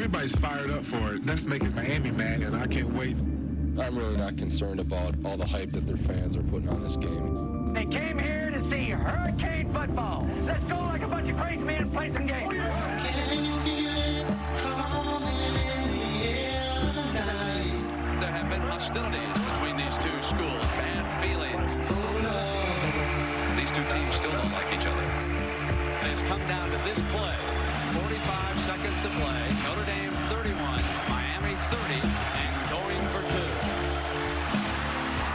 everybody's fired up for it. That's making Miami mad, and I can't wait. I'm really not concerned about all the hype that their fans are putting on this game. They came here to see hurricane football. Let's go like a bunch of crazy men and play some games. Can you feel it coming in the air tonight? There have been hostilities between these two schools, bad feelings. These two teams still don't like each other. And it's come down to this play. 45 seconds to play. Notre Dame 31, Miami 30, and going for two.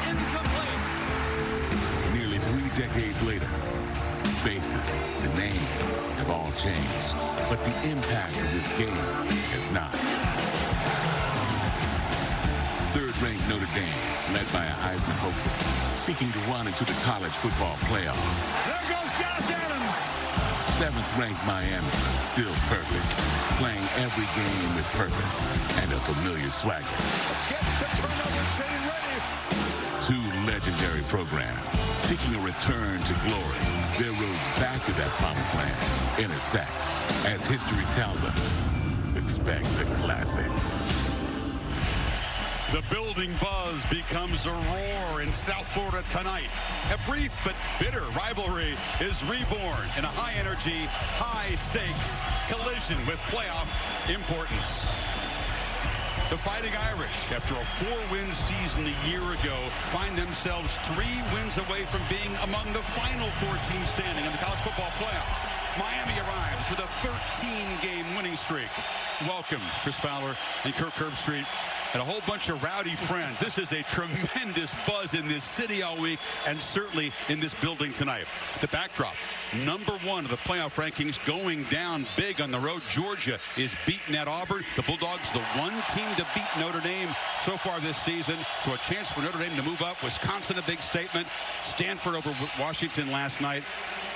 Incomplete. Nearly 3 decades later, faces and names have all changed, but the impact of this game has not. Third-ranked Notre Dame, led by a Heisman hopeful, seeking to run into the college football playoff. There goes Josh Adams. 7th-ranked Miami, still perfect, playing every game with purpose and a familiar swagger. Get the turnover chain ready. 2 legendary programs, seeking a return to glory. Their roads back to that promised land intersect. As history tells us, expect the classic. The building buzz becomes a roar in South Florida tonight. A brief but bitter rivalry is reborn in a high-energy, high-stakes collision with playoff importance. The Fighting Irish, after a 4-win season a year ago, find themselves 3 wins away from being among the final 4 teams standing in the college football playoff. Miami arrives with a 13-game winning streak. Welcome, Chris Fowler and Kirk Herbstreit, and a whole bunch of rowdy friends. This is a tremendous buzz in this city all week, and certainly in this building tonight. The backdrop, #1 of the playoff rankings, going down big on the road. Georgia is beating at Auburn. The Bulldogs, the 1 team to beat Notre Dame so far this season. So a chance for Notre Dame to move up. Wisconsin, a big statement. Stanford over Washington last night.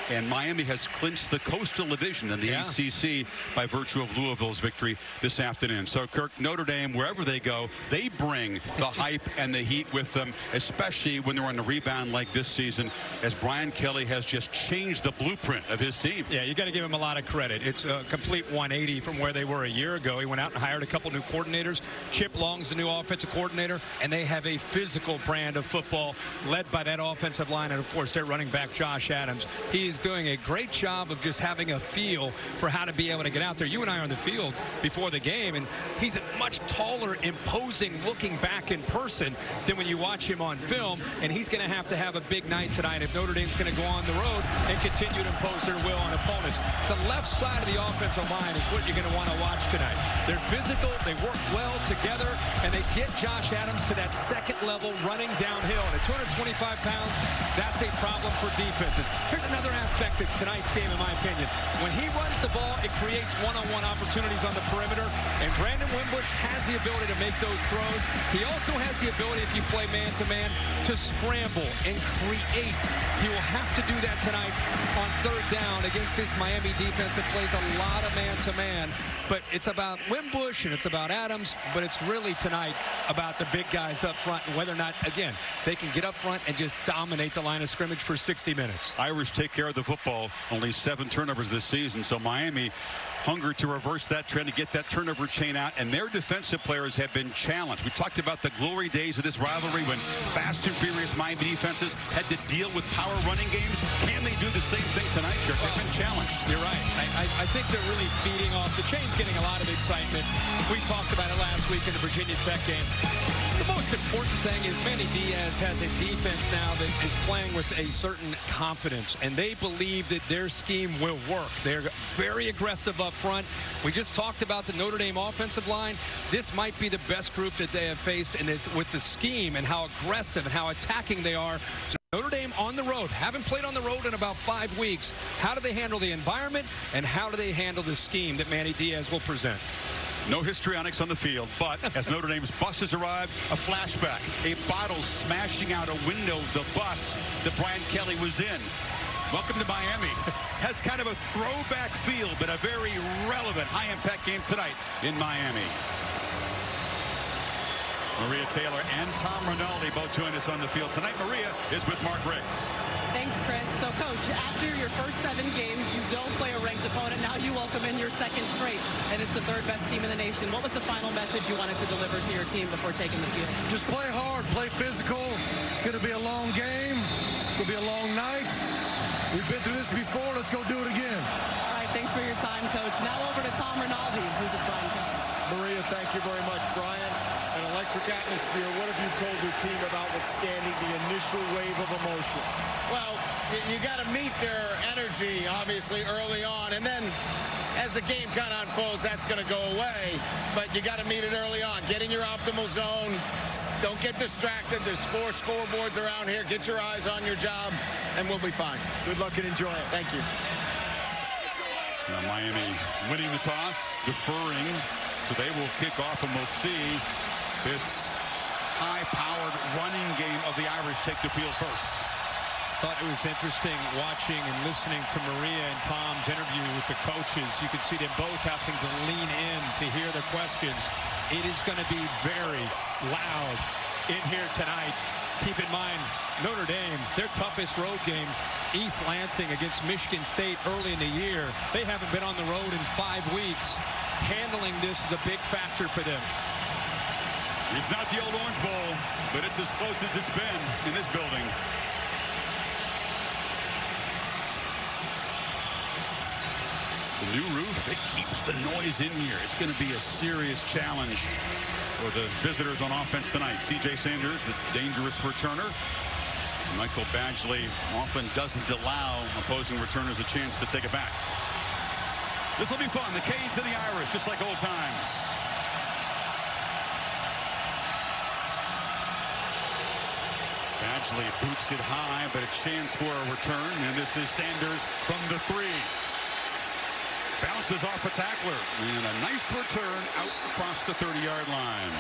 And Miami has clinched the Coastal Division in the ACC by virtue of Louisville's victory this afternoon. So, Kirk, Notre Dame, wherever they go, they bring the hype and the heat with them, especially when they're on the rebound like this season, as Brian Kelly has just changed the blueprint of his team. Yeah, you got to give him a lot of credit. It's a complete 180 from where they were a year ago. He went out and hired a couple new coordinators. Chip Long's the new offensive coordinator, and they have a physical brand of football led by that offensive line, and, of course, their running back, Josh Adams. He's doing a great job of just having a feel for how to be able to get out there. You and I are on the field before the game, and he's a much taller, imposing looking back in person than when you watch him on film, and he's going to have a big night tonight if Notre Dame's going to go on the road and continue to impose their will on opponents. The left side of the offensive line is what you're going to want to watch tonight. They're physical, they work well together, and they get Josh Adams to that second level running downhill. And at 225 pounds, that's a problem for defenses. Here's another aspect of tonight's game, in my opinion. When he runs the ball, it creates one-on-one opportunities on the perimeter, and Brandon Wimbush has the ability to make those throws. He also has the ability, if you play man-to-man, to scramble and create. He will have to do that tonight on 3rd down against this Miami defense that plays a lot of man-to-man. But it's about Wimbush and it's about Adams, but it's really tonight about the big guys up front and whether or not, again, they can get up front and just dominate the line of scrimmage for 60 minutes. Irish take care of the football. Only 7 turnovers this season. So Miami hunger to reverse that trend, to get that turnover chain out, and their defensive players have been challenged. We talked about the glory days of this rivalry when fast and furious Miami defenses had to deal with power running games. Can they do the same thing tonight? They've been challenged. You're right. I think they're really feeding off. The chain's getting a lot of excitement. We talked about it last week in the Virginia Tech game. The most important thing is Manny Diaz has a defense now that is playing with a certain confidence, and they believe that their scheme will work. They're very aggressive up front. We just talked about the Notre Dame offensive line. This might be the best group that they have faced in this, with the scheme and how aggressive and how attacking they are. So Notre Dame on the road, haven't played on the road in about 5 weeks. How do they handle the environment, and how do they handle the scheme that Manny Diaz will present? No histrionics on the field, but as Notre Dame's buses arrived, a flashback. A bottle smashing out a window of the bus that Brian Kelly was in. Welcome to Miami. Has kind of a throwback feel, but a very relevant high-impact game tonight in Miami. Maria Taylor and Tom Rinaldi both join us on the field tonight. Maria is with Mark Riggs. Thanks, Chris. So, Coach, after your first 7 games, you don't play a ranked opponent. Now you welcome in your second straight, and it's the 3rd best team in the nation. What was the final message you wanted to deliver to your team before taking the field? Just play hard, play physical. It's going to be a long game. It's going to be a long night. We've been through this before. Let's go do it again. All right, thanks for your time, Coach. Now over to Tom Rinaldi, who's at Brian Kelly. Maria, thank you very much. Brian, an electric atmosphere. What have you told your team about withstanding the initial wave of emotion? Well, you got to meet their energy, obviously, early on. And then as the game kind of unfolds, that's going to go away. But you got to meet it early on. Get in your optimal zone. Don't get distracted. There's 4 scoreboards around here. Get your eyes on your job, and we'll be fine. Good luck and enjoy it. Thank you. Now Miami winning the toss, deferring. So they will kick off, and we'll see this high-powered running game of the Irish take the field first. Thought it was interesting watching and listening to Maria and Tom's interview with the coaches. You could see them both having to lean in to hear the questions. It is going to be very loud in here tonight. Keep in mind, Notre Dame, their toughest road game, East Lansing against Michigan State early in the year. They haven't been on the road in 5 weeks. Handling this is a big factor for them. It's not the old Orange Bowl, but it's as close as it's been in this building. The new roof, it keeps the noise in here. It's going to be a serious challenge for the visitors on offense tonight. C.J. Sanders, the dangerous returner. Michael Badgley often doesn't allow opposing returners a chance to take it back. This will be fun. The Canes and the Irish, just like old times. Badgley boots it high, but a chance for a return. And this is Sanders from the 3. Bounces off a tackler. And a nice return out across the 30-yard line.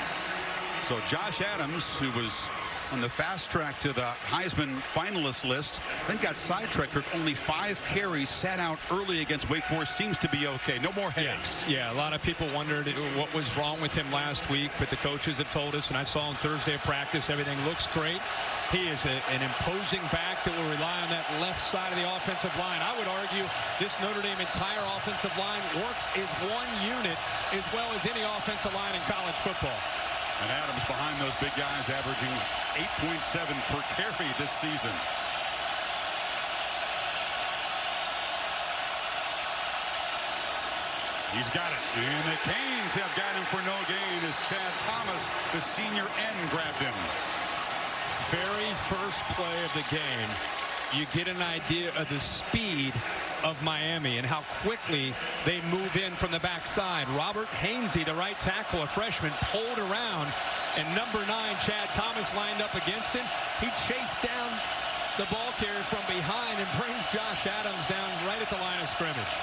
So Josh Adams, who was on the fast track to the Heisman finalist list, then got sidetracked. Only 5 carries, sat out early against Wake Forest. Seems to be okay. No more headaches. Yeah, a lot of people wondered what was wrong with him last week, but the coaches have told us, and I saw him Thursday at practice, everything looks great. He is an imposing back that will rely on that left side of the offensive line. I would argue this Notre Dame entire offensive line works as one unit as well as any offensive line in college football. And Adams behind those big guys, averaging 8.7 per carry this season. He's got it. And the Canes have got him for no gain as Chad Thomas, the senior end, grabbed him. Very first play of the game, you get an idea of the speed of Miami and how quickly they move in from the backside. Robert Hainsey, the right tackle, a freshman, pulled around, and number 9, Chad Thomas, lined up against him. He chased down the ball carrier from behind and brings Josh Adams down right at the line of scrimmage.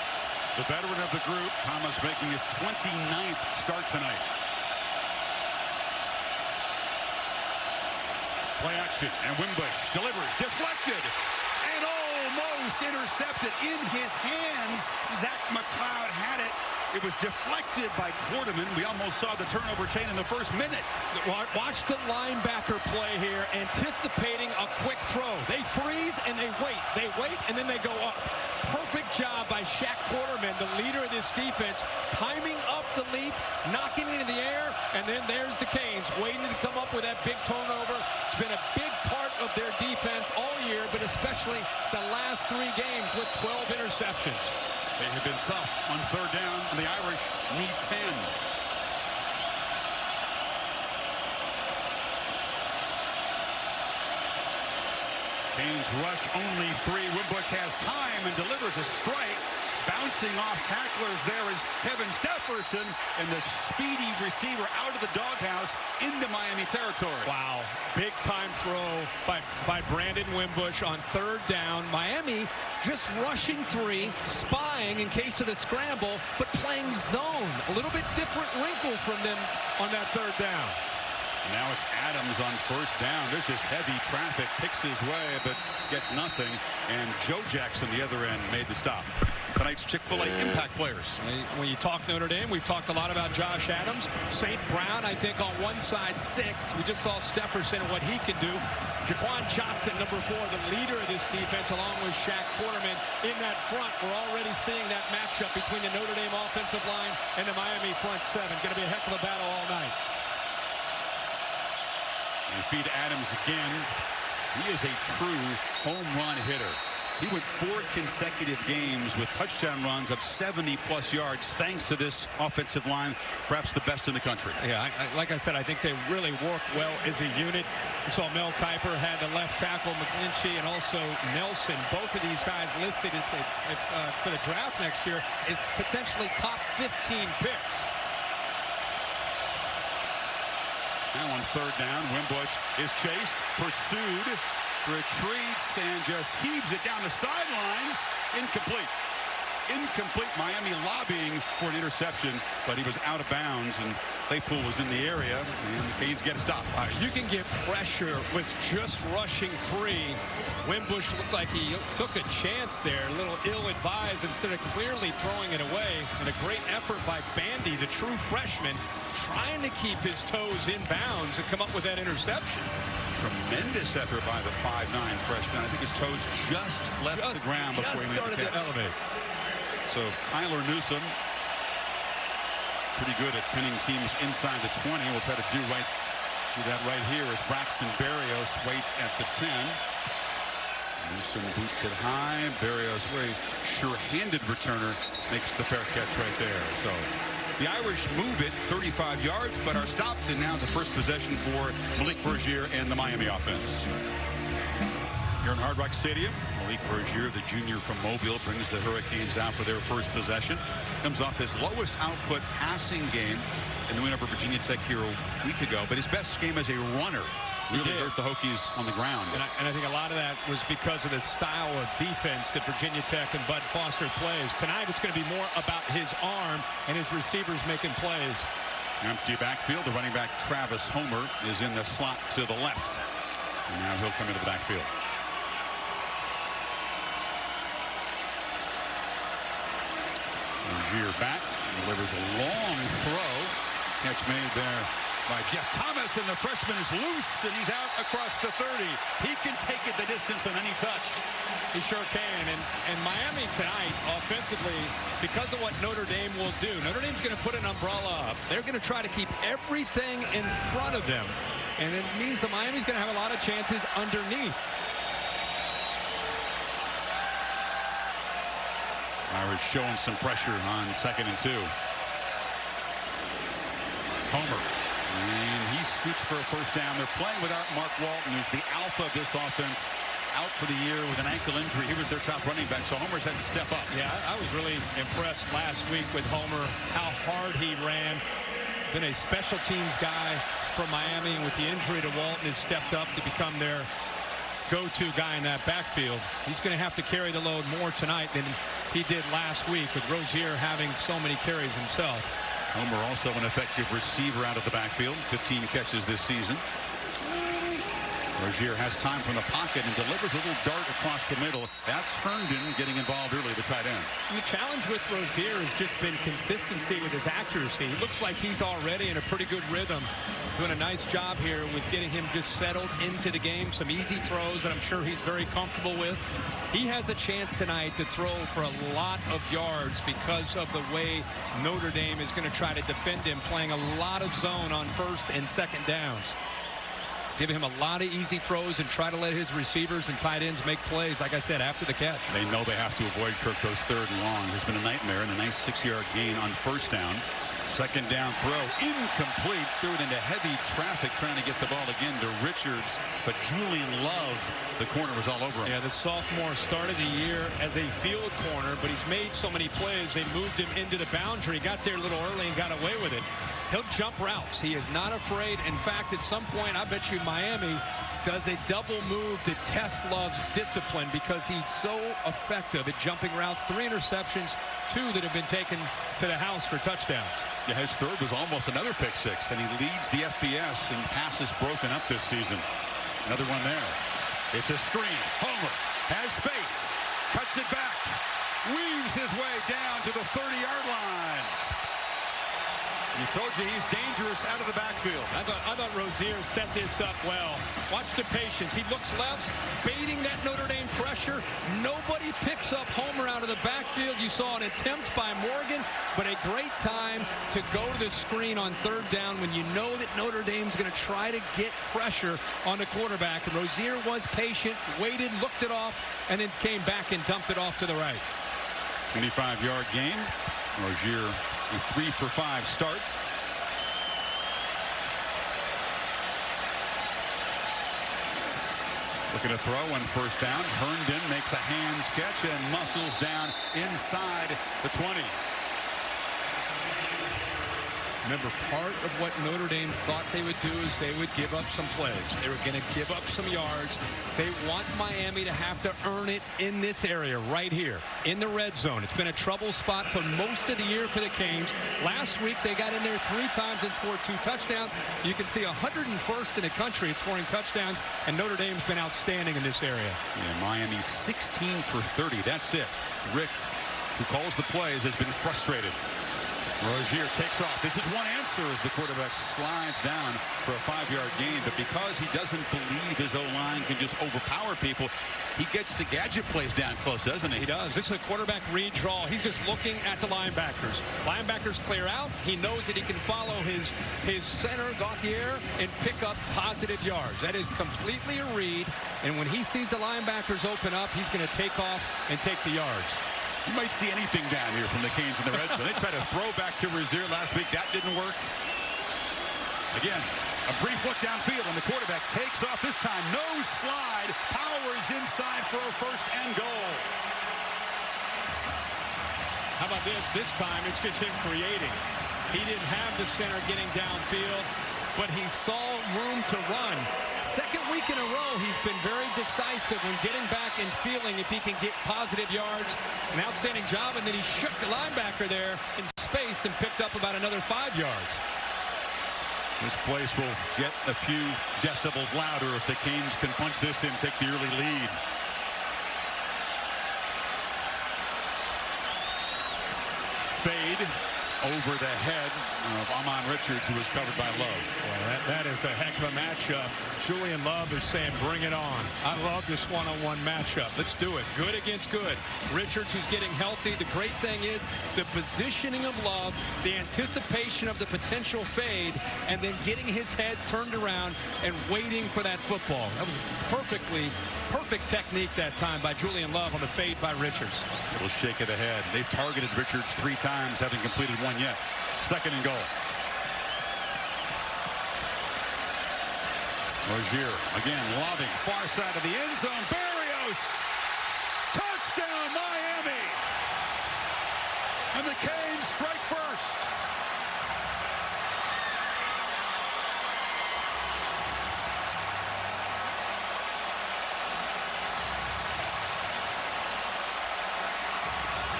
The veteran of the group, Thomas, making his 29th start tonight. Play action, and Wimbush delivers, deflected, and almost intercepted in his hands. Zach McLeod had it. It was deflected by Quarterman. We almost saw the turnover chain in the first minute. Watch the linebacker play here, anticipating a quick throw. They freeze and they wait, and then they go up. Perfect job by Shaq Quarterman, the leader of this defense, timing up the leap, knocking it in the air, and then there's the Canes waiting to come up with that big turnover. It's been a big part of their defense all year, but especially the last 3 games with 12 interceptions. They have been tough on 3rd down, and the Irish need 10. Canes rush only 3. Wimbush has time and delivers a strike. Bouncing off tacklers there is Kevin Stefferson, and the speedy receiver out of the doghouse into Miami territory. Wow, big time throw by Brandon Wimbush on 3rd down. Miami just rushing 3, spying in case of the scramble, but playing zone. A little bit different wrinkle from them on that 3rd down. Now it's Adams on 1st down. There's just heavy traffic, picks his way, but gets nothing. And Joe Jackson, the other end, made the stop. tonight's Chick-fil-A impact players. When you talk Notre Dame, we've talked a lot about Josh Adams. St. Brown, I think, on one side, 6. We just saw Stefferson and what he can do. Jaquan Johnson, number 4, the leader of this defense, along with Shaq Quarterman in that front. We're already seeing that matchup between the Notre Dame offensive line and the Miami front 7. Going to be a heck of a battle all night. And feed Adams again. He is a true home run hitter. He went 4 consecutive games with touchdown runs of 70-plus yards thanks to this offensive line, perhaps the best in the country. Yeah, like I said, I think they really work well as a unit. We saw Mel Kiper had the left tackle, McGlinchey, and also Nelson. Both of these guys listed for the draft next year as potentially top 15 picks. Now on 3rd down, Wimbush is chased, pursued, retreats, and just heaves it down the sidelines. Incomplete. Incomplete. Miami lobbying for an interception, but he was out of bounds, and Claypool was in the area, and the Canes get a stop. You can get pressure with just rushing 3. Wimbush looked like he took a chance there, a little ill-advised instead of clearly throwing it away. And a great effort by Bandy, the true freshman, trying to keep his toes in bounds and come up with that interception. Tremendous effort by the 5'9" freshman. I think his toes just left the ground before he made the catch. To elevate. So Tyler Newsome, pretty good at pinning teams inside the 20. We'll try to do that right here as Braxton Berrios waits at the 10. Newsome boots it high. Berrios, very sure-handed returner, makes the fair catch right there. So the Irish move it 35 yards, but are stopped, and now the first possession for Malik Bergier and the Miami offense. Here in Hard Rock Stadium, Malik Bergier, the junior from Mobile, brings the Hurricanes out for their first possession. Comes off his lowest output passing game in the win over Virginia Tech here a week ago, but his best game as a runner. Really hurt the Hokies on the ground. And I think a lot of that was because of the style of defense that Virginia Tech and Bud Foster plays. Tonight it's going to be more about his arm and his receivers making plays. Empty backfield. The running back Travis Homer is in the slot to the left. And now he'll come into the backfield. Bergier back. Delivers a long throw. Catch made there by Jeff Thomas, and the freshman is loose, and he's out across the 30. He can take it the distance on any touch. He sure can. And Miami tonight, offensively, because of what Notre Dame will do, Notre Dame's going to put an umbrella up. They're going to try to keep everything in front of them. And it means that Miami's going to have a lot of chances underneath. Irish showing some pressure on 2nd and 2. Homer. And he scoots for a first down. They're playing without Mark Walton, who's the alpha of this offense, out for the year with an ankle injury. He was their top running back, so Homer's had to step up. Yeah, I was really impressed last week with Homer, how hard he ran. Been a special teams guy from Miami, and with the injury to Walton, has stepped up to become their go-to guy in that backfield. He's going to have to carry the load more tonight than he did last week, with Rozier having so many carries himself. Homer also an effective receiver out of the backfield. 15 catches this season. Rozier has time from the pocket and delivers a little dart across the middle. That's Herndon getting involved early, the tight end. And the challenge with Rozier has just been consistency with his accuracy. He looks like he's already in a pretty good rhythm. Doing a nice job here with getting him just settled into the game. Some easy throws that I'm sure he's very comfortable with. He has a chance tonight to throw for a lot of yards because of the way Notre Dame is going to try to defend him, playing a lot of zone on 1st and 2nd downs. Giving him a lot of easy throws and try to let his receivers and tight ends make plays, like I said, after the catch. They know they have to avoid Kirk those 3rd and long. It's been a nightmare, and a nice 6-yard gain on 1st down. 2nd down throw, incomplete. Threw it into heavy traffic, trying to get the ball again to Richards. But Julian Love, the corner, was all over him. Yeah, the sophomore started the year as a field corner, but he's made so many plays. They moved him into the boundary, got there a little early and got away with it. He'll jump routes. He is not afraid. In fact, at some point, I bet you Miami does a double move to test Love's discipline because he's so effective at jumping routes. 3 interceptions, 2 that have been taken to the house for touchdowns. Yeah, his 3rd was almost another pick 6, and he leads the FBS in passes broken up this season. Another one there. It's a screen. Homer has space, cuts it back. weaves his way down to the 30-yard line. He told you he's dangerous out of the backfield. I thought Rozier set this up well. Watch the patience. He looks left, baiting that Notre Dame pressure. Nobody picks up Homer out of the backfield. You saw an attempt by Morgan, but a great time to go to the screen on third down when you know that Notre Dame's going to try to get pressure on the quarterback. And Rozier was patient, waited, looked it off, and then came back and dumped it off to the right. 25-yard gain. Rozier, a 3-for-5 start. Looking to throw on first down. Herndon makes a hands catch and muscles down inside the 20. Remember, part of what Notre Dame thought they would do is they would give up some plays. They were going to give up some yards. They want Miami to have to earn it in this area right here in the red zone. It's been a trouble spot for most of the year for the Canes. Last week, they got in there 3 times and scored 2 touchdowns. You can see 101st in the country at scoring touchdowns, and Notre Dame's been outstanding in this area. Yeah, Miami 16 for 30. That's it. Richt, who calls the plays, has been frustrated. Rozier takes off. This is one answer as the quarterback slides down for a 5-yard gain. But because he doesn't believe his O-line can just overpower people, he gets to gadget plays down close, doesn't he? He does. This is a quarterback read draw. He's just looking at the linebackers. Linebackers clear out. He knows that he can follow his center, Gauthier, and pick up positive yards. That is completely a read. And when he sees the linebackers open up, he's going to take off and take the yards. You might see anything down here from the Canes in the red zone. They tried to throw back to Rozier last week. That didn't work. Again, a brief look downfield, and the quarterback takes off this time. No slide. Powers inside for a first and goal. How about this? This time, it's just him creating. He didn't have the center getting downfield, but he saw room to run. Second week in a row, he's been very decisive when getting back and feeling if he can get positive yards. An outstanding job, and then he shook the linebacker there in space and picked up about another 5 yards. This place will get a few decibels louder if the Canes can punch this in, take the early lead. Fade over the head of Amon Richards, who was covered by Love. Well, that is a heck of a matchup. Julian Love is saying, bring it on. I love this one-on-one matchup. Let's do it. Good against good. Richards, who's getting healthy. The great thing is the positioning of Love, the anticipation of the potential fade, and then getting his head turned around and waiting for that football. That was perfect technique that time by Julian Love on the fade by Richards. Little shake of the head. They've targeted Richards 3 times, haven't completed 1 yet. Second and goal. Rozier again lobbing far side of the end zone. Barrios, touchdown Miami, and the Canes strike first.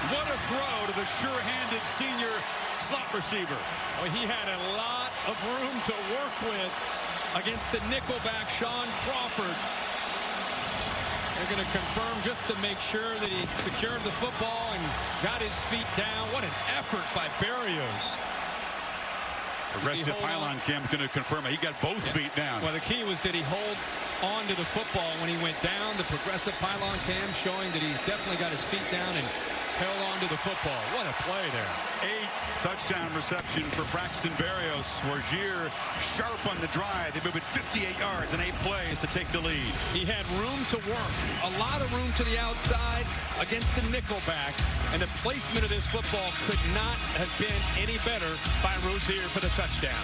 What a throw to the sure-handed senior slot receiver. Well, he had a lot of room to work with against the nickelback, Sean Crawford. They're going to confirm just to make sure that he secured the football and got his feet down. What an effort by Barrios. Aggressive pylon cam going to confirm it. He got both feet down. Well, the key was, did he hold on to the football when he went down? The progressive pylon cam showing that he definitely got his feet down and held on to the football. What a play there. 8 touchdown reception for Braxton Berrios. Rozier sharp on the drive. They move it 58 yards in 8 plays to take the lead. He had room to work. A lot of room to the outside against the nickelback. And the placement of this football could not have been any better by Rozier for the touchdown.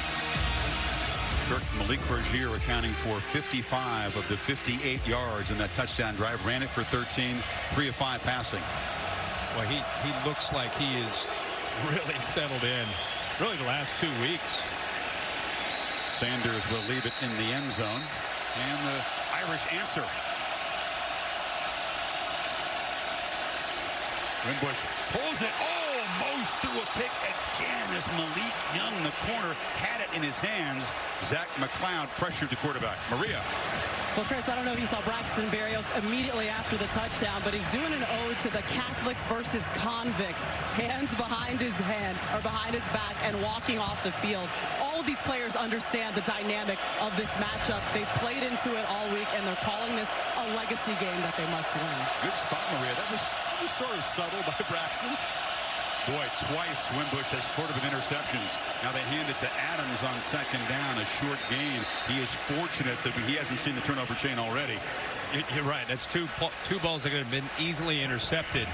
Malik Rozier accounting for 55 of the 58 yards in that touchdown drive. Ran it for 13, 3 of 5 passing. Well, he looks like he is really settled in. Really the last 2 weeks. Sanders will leave it in the end zone. And the Irish answer. Wimbush pulls it almost through a pick again as Malik Young, the corner, had it in his hands. Zach McLeod pressured the quarterback. Maria. Well, Chris, I don't know if you saw Braxton Berrios immediately after the touchdown, but he's doing an ode to the Catholics versus convicts. Hands behind his back and walking off the field. All of these players understand the dynamic of this matchup. They've played into it all week, and they're calling this a legacy game that they must win. Good spot, Maria. That was sort of subtle by Braxton. Boy, twice Wimbush has flirted with interceptions. Now they hand it to Adams on second down, a short gain. He is fortunate that he hasn't seen the turnover chain already. You're right. That's two balls that could have been easily intercepted.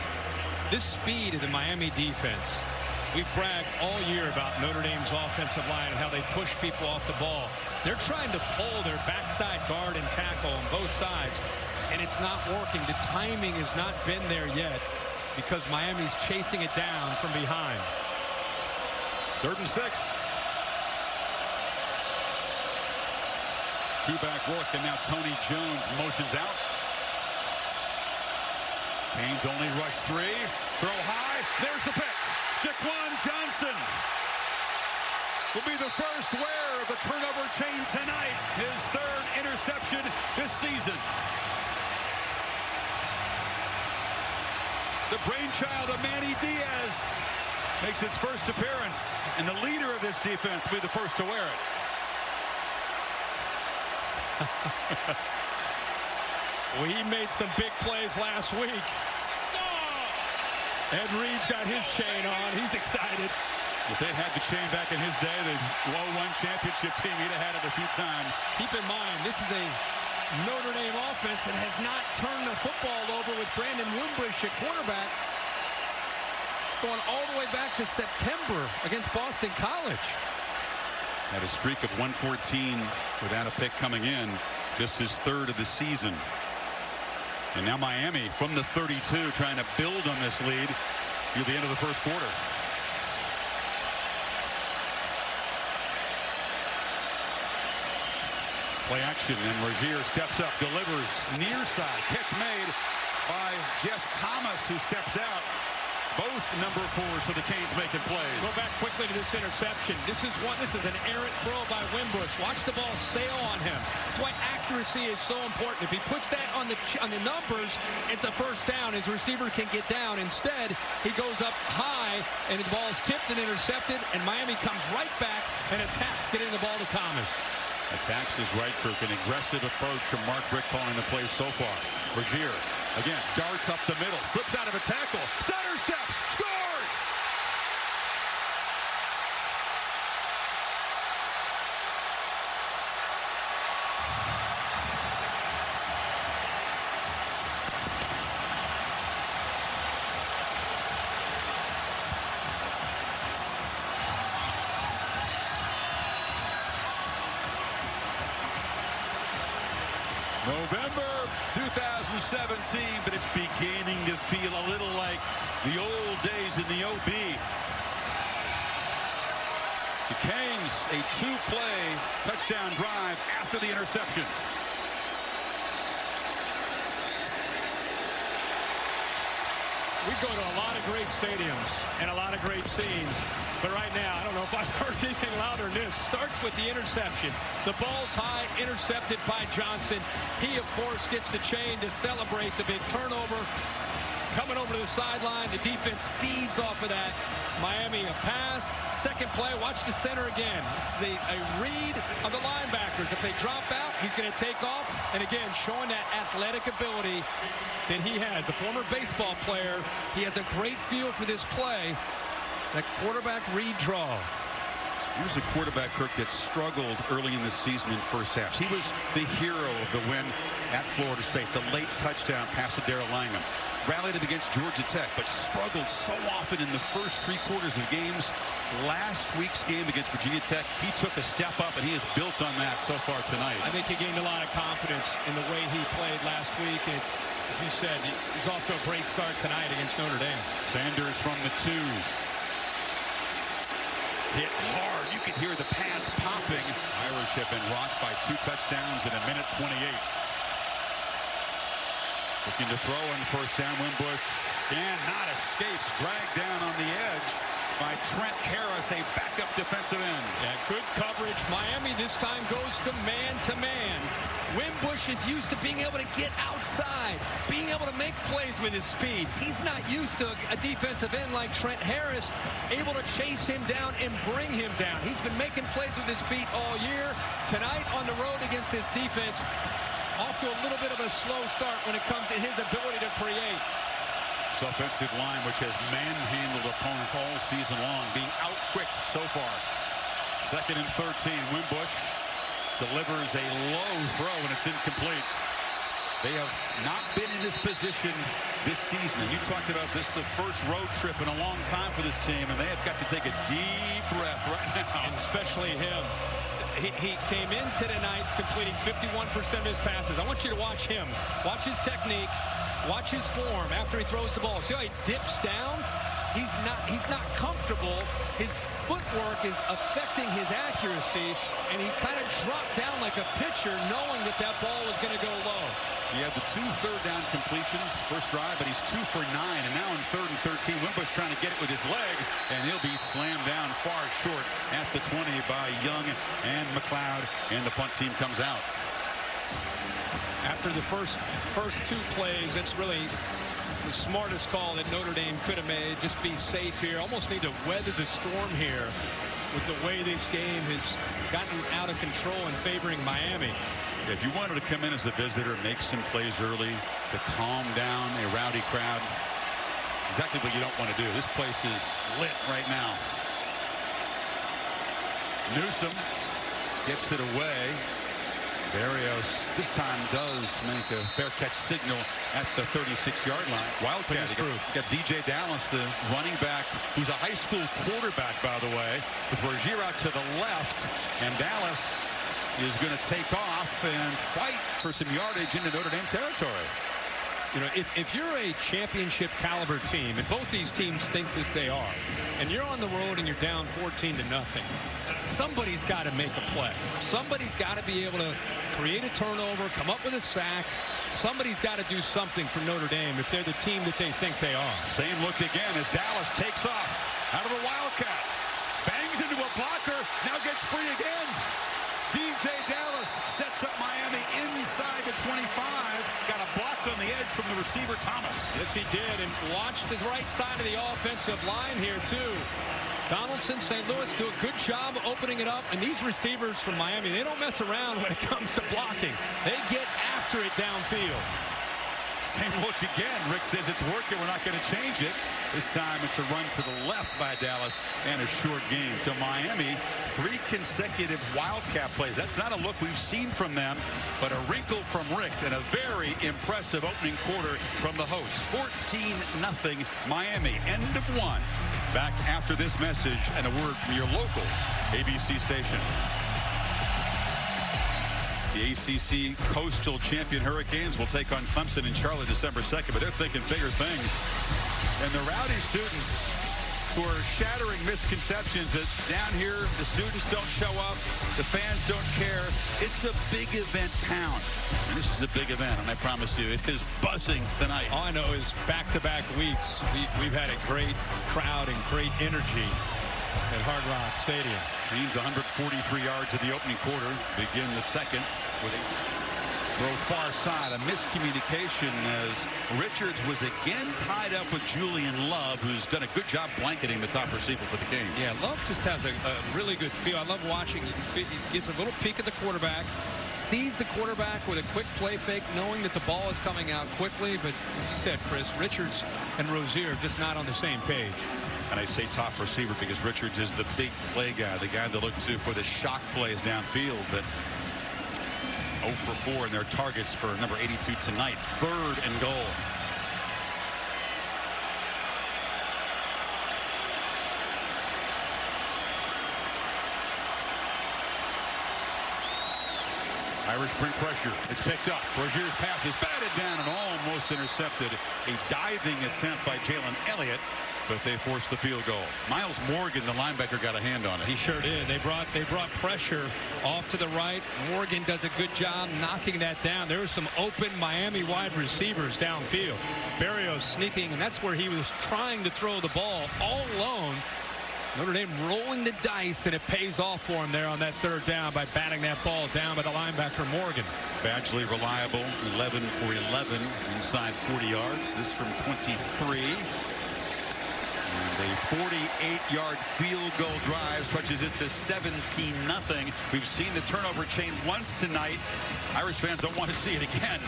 This speed of the Miami defense, we've bragged all year about Notre Dame's offensive line and how they push people off the ball. They're trying to pull their backside guard and tackle on both sides, and it's not working. The timing has not been there yet, because Miami's chasing it down from behind. 3rd and 6. Two-back look, and now Tony Jones motions out. Canes only rush 3. Throw high. There's the pick. Jaquan Johnson will be the first wearer of the turnover chain tonight. His 3rd interception this season. The brainchild of Manny Diaz makes its first appearance, and the leader of this defense will be the first to wear it. Well, he made some big plays last week. Ed Reed's got his chain on. He's excited. If they had the chain back in his day, the 0-1 championship team, he'd have had it a few times. Keep in mind, this is a Notre Dame offense that has not turned the football over with Brandon Wimbush at quarterback. It's going all the way back to September against Boston College. Had a streak of 114 without a pick coming in, just his 3rd of the season. And now Miami from the 32 trying to build on this lead near the end of the first quarter. Play action, and Rozier steps up, delivers near side. Catch made by Jeff Thomas, who steps out. Both number 4s, so the Canes making plays. Go back quickly to this interception. This is an errant throw by Wimbush. Watch the ball sail on him. That's why accuracy is so important. If he puts that on the numbers, it's a first down. His receiver can get down. Instead, he goes up high, and the ball is tipped and intercepted, and Miami comes right back and attacks, getting the ball to Thomas. Attacks is right, Kirk. An aggressive approach from Mark Rick calling the play so far. Rozier, again, darts up the middle, slips out of a tackle, stutter steps, scores! November 2017, but it's beginning to feel a little like the old days in the OB. The Canes, a 2-play touchdown drive after the interception. We go to a lot of great stadiums and a lot of great scenes, but right now, I don't know if I've heard anything louder than this. Starts with the interception. The ball's high, intercepted by Johnson. He, of course, gets the chain to celebrate the big turnover. Coming over to the sideline, the defense feeds off of that. Miami, a pass. Second play, watch the center again. This is a read of the linebackers. If they drop out, he's going to take off. And again, showing that athletic ability that he has. A former baseball player, he has a great feel for this play. That quarterback read draw. Here's a quarterback, Kirk, that struggled early in the season in first halves. He was the hero of the win at Florida State, the late touchdown pass to Darrell Langham. Rallied it against Georgia Tech, but struggled so often in the first 3 quarters of games. Last week's game against Virginia Tech, he took a step up, and he has built on that so far tonight. I think he gained a lot of confidence in the way he played last week. And as you said, he's off to a great start tonight against Notre Dame. Sanders from the 2. Hit hard. You can hear the pads popping. Irish have been rocked by 2 touchdowns in a minute 28. Looking to throw in first down. Wimbush and not escaped. Dragged down on the edge. by Trent Harris, a backup defensive end. Yeah, good coverage. Miami this time goes to man-to-man. Wimbush is used to being able to get outside, being able to make plays with his speed. He's not used to a defensive end like Trent Harris, able to chase him down and bring him down. He's been making plays with his feet all year. Tonight on the road against this defense, off to a little bit of a slow start when it comes to his ability to create. This offensive line, which has manhandled opponents all season long, being out-quicked so far. 2nd and 13. Wimbush delivers a low throw, and it's incomplete. They have not been in this position this season. And you talked about this the first road trip in a long time for this team, and they have got to take a deep breath right now. And especially him. He came into tonight completing 51% of his passes. I want you to watch him. Watch his technique. Watch his form after he throws the ball. See how he dips down? He's not comfortable. His footwork is affecting his accuracy, and he kind of dropped down like a pitcher knowing that that ball was going to go low. He had the 2 third-down completions first drive, but he's 2 for 9, and now in 3rd and 13, Wimbush trying to get it with his legs, and he'll be slammed down far short at the 20 by Young and McLeod, and the punt team comes out. After the first 2 plays, it's really the smartest call that Notre Dame could have made. Just be safe here. Almost need to weather the storm here with the way this game has gotten out of control and favoring Miami. If you wanted to come in as a visitor, make some plays early to calm down a rowdy crowd, exactly what you don't want to do. This place is lit right now. Newsom gets it away. Barrios this time does make a fair catch signal at the 36-yard line. Wildcat. You got DJ Dallas, the running back, who's a high school quarterback, by the way, with Rozier out to the left, and Dallas is going to take off and fight for some yardage into Notre Dame territory. You know, if you're a championship caliber team, and both these teams think that they are, and you're on the road and you're down 14-0, somebody's got to make a play. Somebody's got to be able to create a turnover, come up with a sack. Somebody's got to do something for Notre Dame if they're the team that they think they are. Same look again as Dallas takes off out of the Wildcat. Bangs into a blocker, now gets free again. DJ Dallas sets up Miami inside the 25. Got a block on the edge from the receiver, Thomas. Yes, he did, and watched the right side of the offensive line here, too. Donaldson, St. Louis do a good job opening it up, and these receivers from Miami, they don't mess around when it comes to blocking. They get after it downfield. Same look again. Rick says it's working. We're not going to change it. This time it's a run to the left by Dallas and a short gain. So Miami, 3 consecutive Wildcat plays. That's not a look we've seen from them, but a wrinkle from Rick and a very impressive opening quarter from the hosts. 14-0 Miami. End of 1. Back after this message and a word from your local ABC station. The ACC Coastal Champion Hurricanes will take on Clemson in Charlotte December 2nd, but they're thinking bigger things. And the rowdy students who are shattering misconceptions that down here the students don't show up, the fans don't care. It's a big event town. And this is a big event, and I promise you it is buzzing tonight. All I know is back-to-back weeks we've had a great crowd and great energy at Hard Rock Stadium. Means 143 yards in the opening quarter. Begin the second with a throw far side. A miscommunication as Richards was again tied up with Julian Love, who's done a good job blanketing the top receiver for the Canes. Yeah, Love just has a really good feel. I love watching. He gets a little peek at the quarterback, sees the quarterback with a quick play fake, knowing that the ball is coming out quickly. But as you said, Chris, Richards and Rozier are just not on the same page. And I say top receiver because Richards is the big play guy, the guy to look to for the shock plays downfield. But 0 for 4 in their targets for number 82 tonight. 3rd and goal. Irish bring pressure. It's picked up. Rozier's pass is batted down and almost intercepted. A diving attempt by Jalen Elliott, but they forced the field goal. Miles Morgan, the linebacker, got a hand on it. He sure did. They brought pressure off to the right. Morgan does a good job knocking that down. There were some open Miami wide receivers downfield. Barrios sneaking, and that's where he was trying to throw the ball all alone. Notre Dame rolling the dice, and it pays off for him there on that third down by batting that ball down by the linebacker Morgan. Badgley reliable, 11 for 11 inside 40 yards. This from 23. And a 48-yard field goal drive stretches it to 17-0. We've seen the turnover chain once tonight. Irish fans don't want to see it again.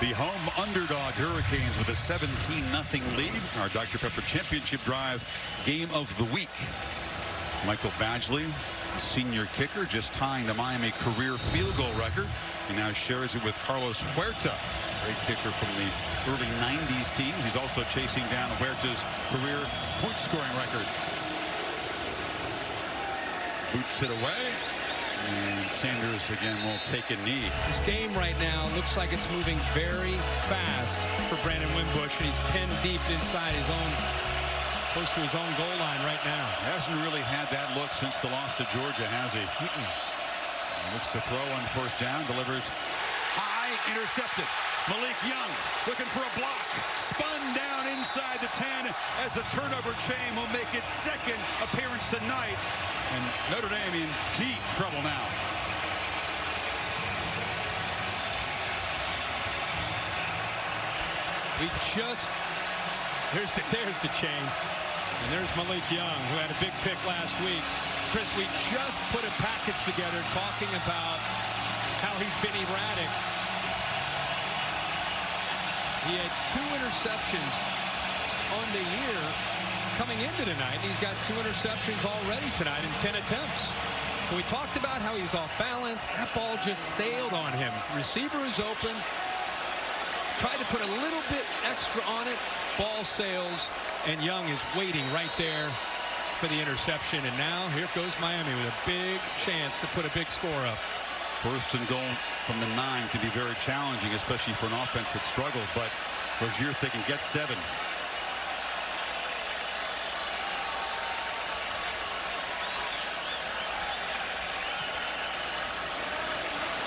The home underdog Hurricanes with a 17-0 lead. Our Dr. Pepper Championship Drive game of the week. Michael Badgley, senior kicker, just tying the Miami career field goal record. He now shares it with Carlos Huerta, great kicker from the early 90s team. He's also chasing down Huerta's career point scoring record. Boots it away. And Sanders again will take a knee. This game right now looks like it's moving very fast for Brandon Wimbush, and he's pinned deep inside his own, close to his own goal line right now. Hasn't really had that look since the loss to Georgia, has he? Looks to throw on first down, delivers high, intercepted. Malik Young looking for a block, spun down inside the 10 as the turnover chain will make its second appearance tonight. And Notre Dame in deep trouble now. There's the chain. And there's Malik Young, who had a big pick last week. Chris, we just put a package together talking about how he's been erratic. He had 2 interceptions on the year coming into tonight. He's got 2 interceptions already tonight in 10 attempts. We talked about how he was off balance. That ball just sailed on him. Receiver is open. Tried to put a little bit extra on it. Ball sails, and Young is waiting right there for the interception. And now here goes Miami with a big chance to put a big score up. First and goal from the 9 can be very challenging, especially for an offense that struggles. But Rozier thinking, get 7.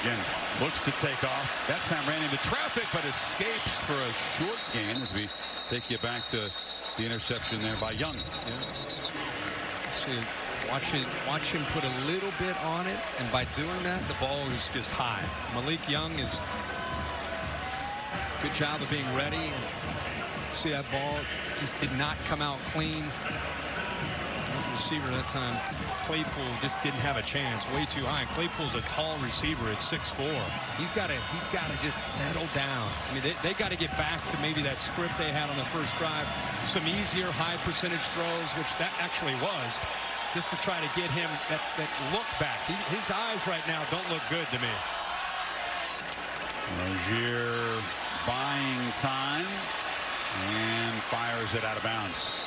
Again, looks to take off. That time ran into traffic, but escapes for a short gain as we take you back to the interception there by Young. See, watch him put a little bit on it, and by doing that, the ball is just high. Malik Young is good job of being ready. See, that ball just did not come out clean. Receiver that time, Claypool, just didn't have a chance. Way too high. Claypool's a tall receiver at 6'4". He's got to just settle down. I mean, they got to get back to maybe that script they had on the first drive. Some easier high percentage throws, which that actually was, just to try to get him that look back. His eyes right now don't look good to me. Rozier buying time and fires it out of bounds.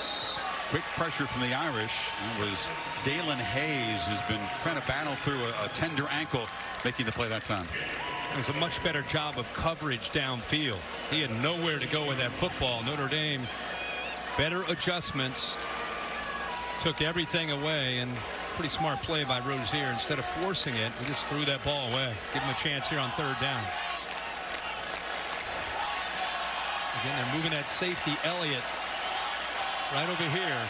Quick pressure from the Irish. It was Dalen Hayes who's been trying to battle through a tender ankle, making the play that time. It was a much better job of coverage downfield. He had nowhere to go with that football. Notre Dame, better adjustments, took everything away, and pretty smart play by Rozier. Instead of forcing it, he just threw that ball away. Give him a chance here on third down. Again, they're moving that safety, Elliott, right over here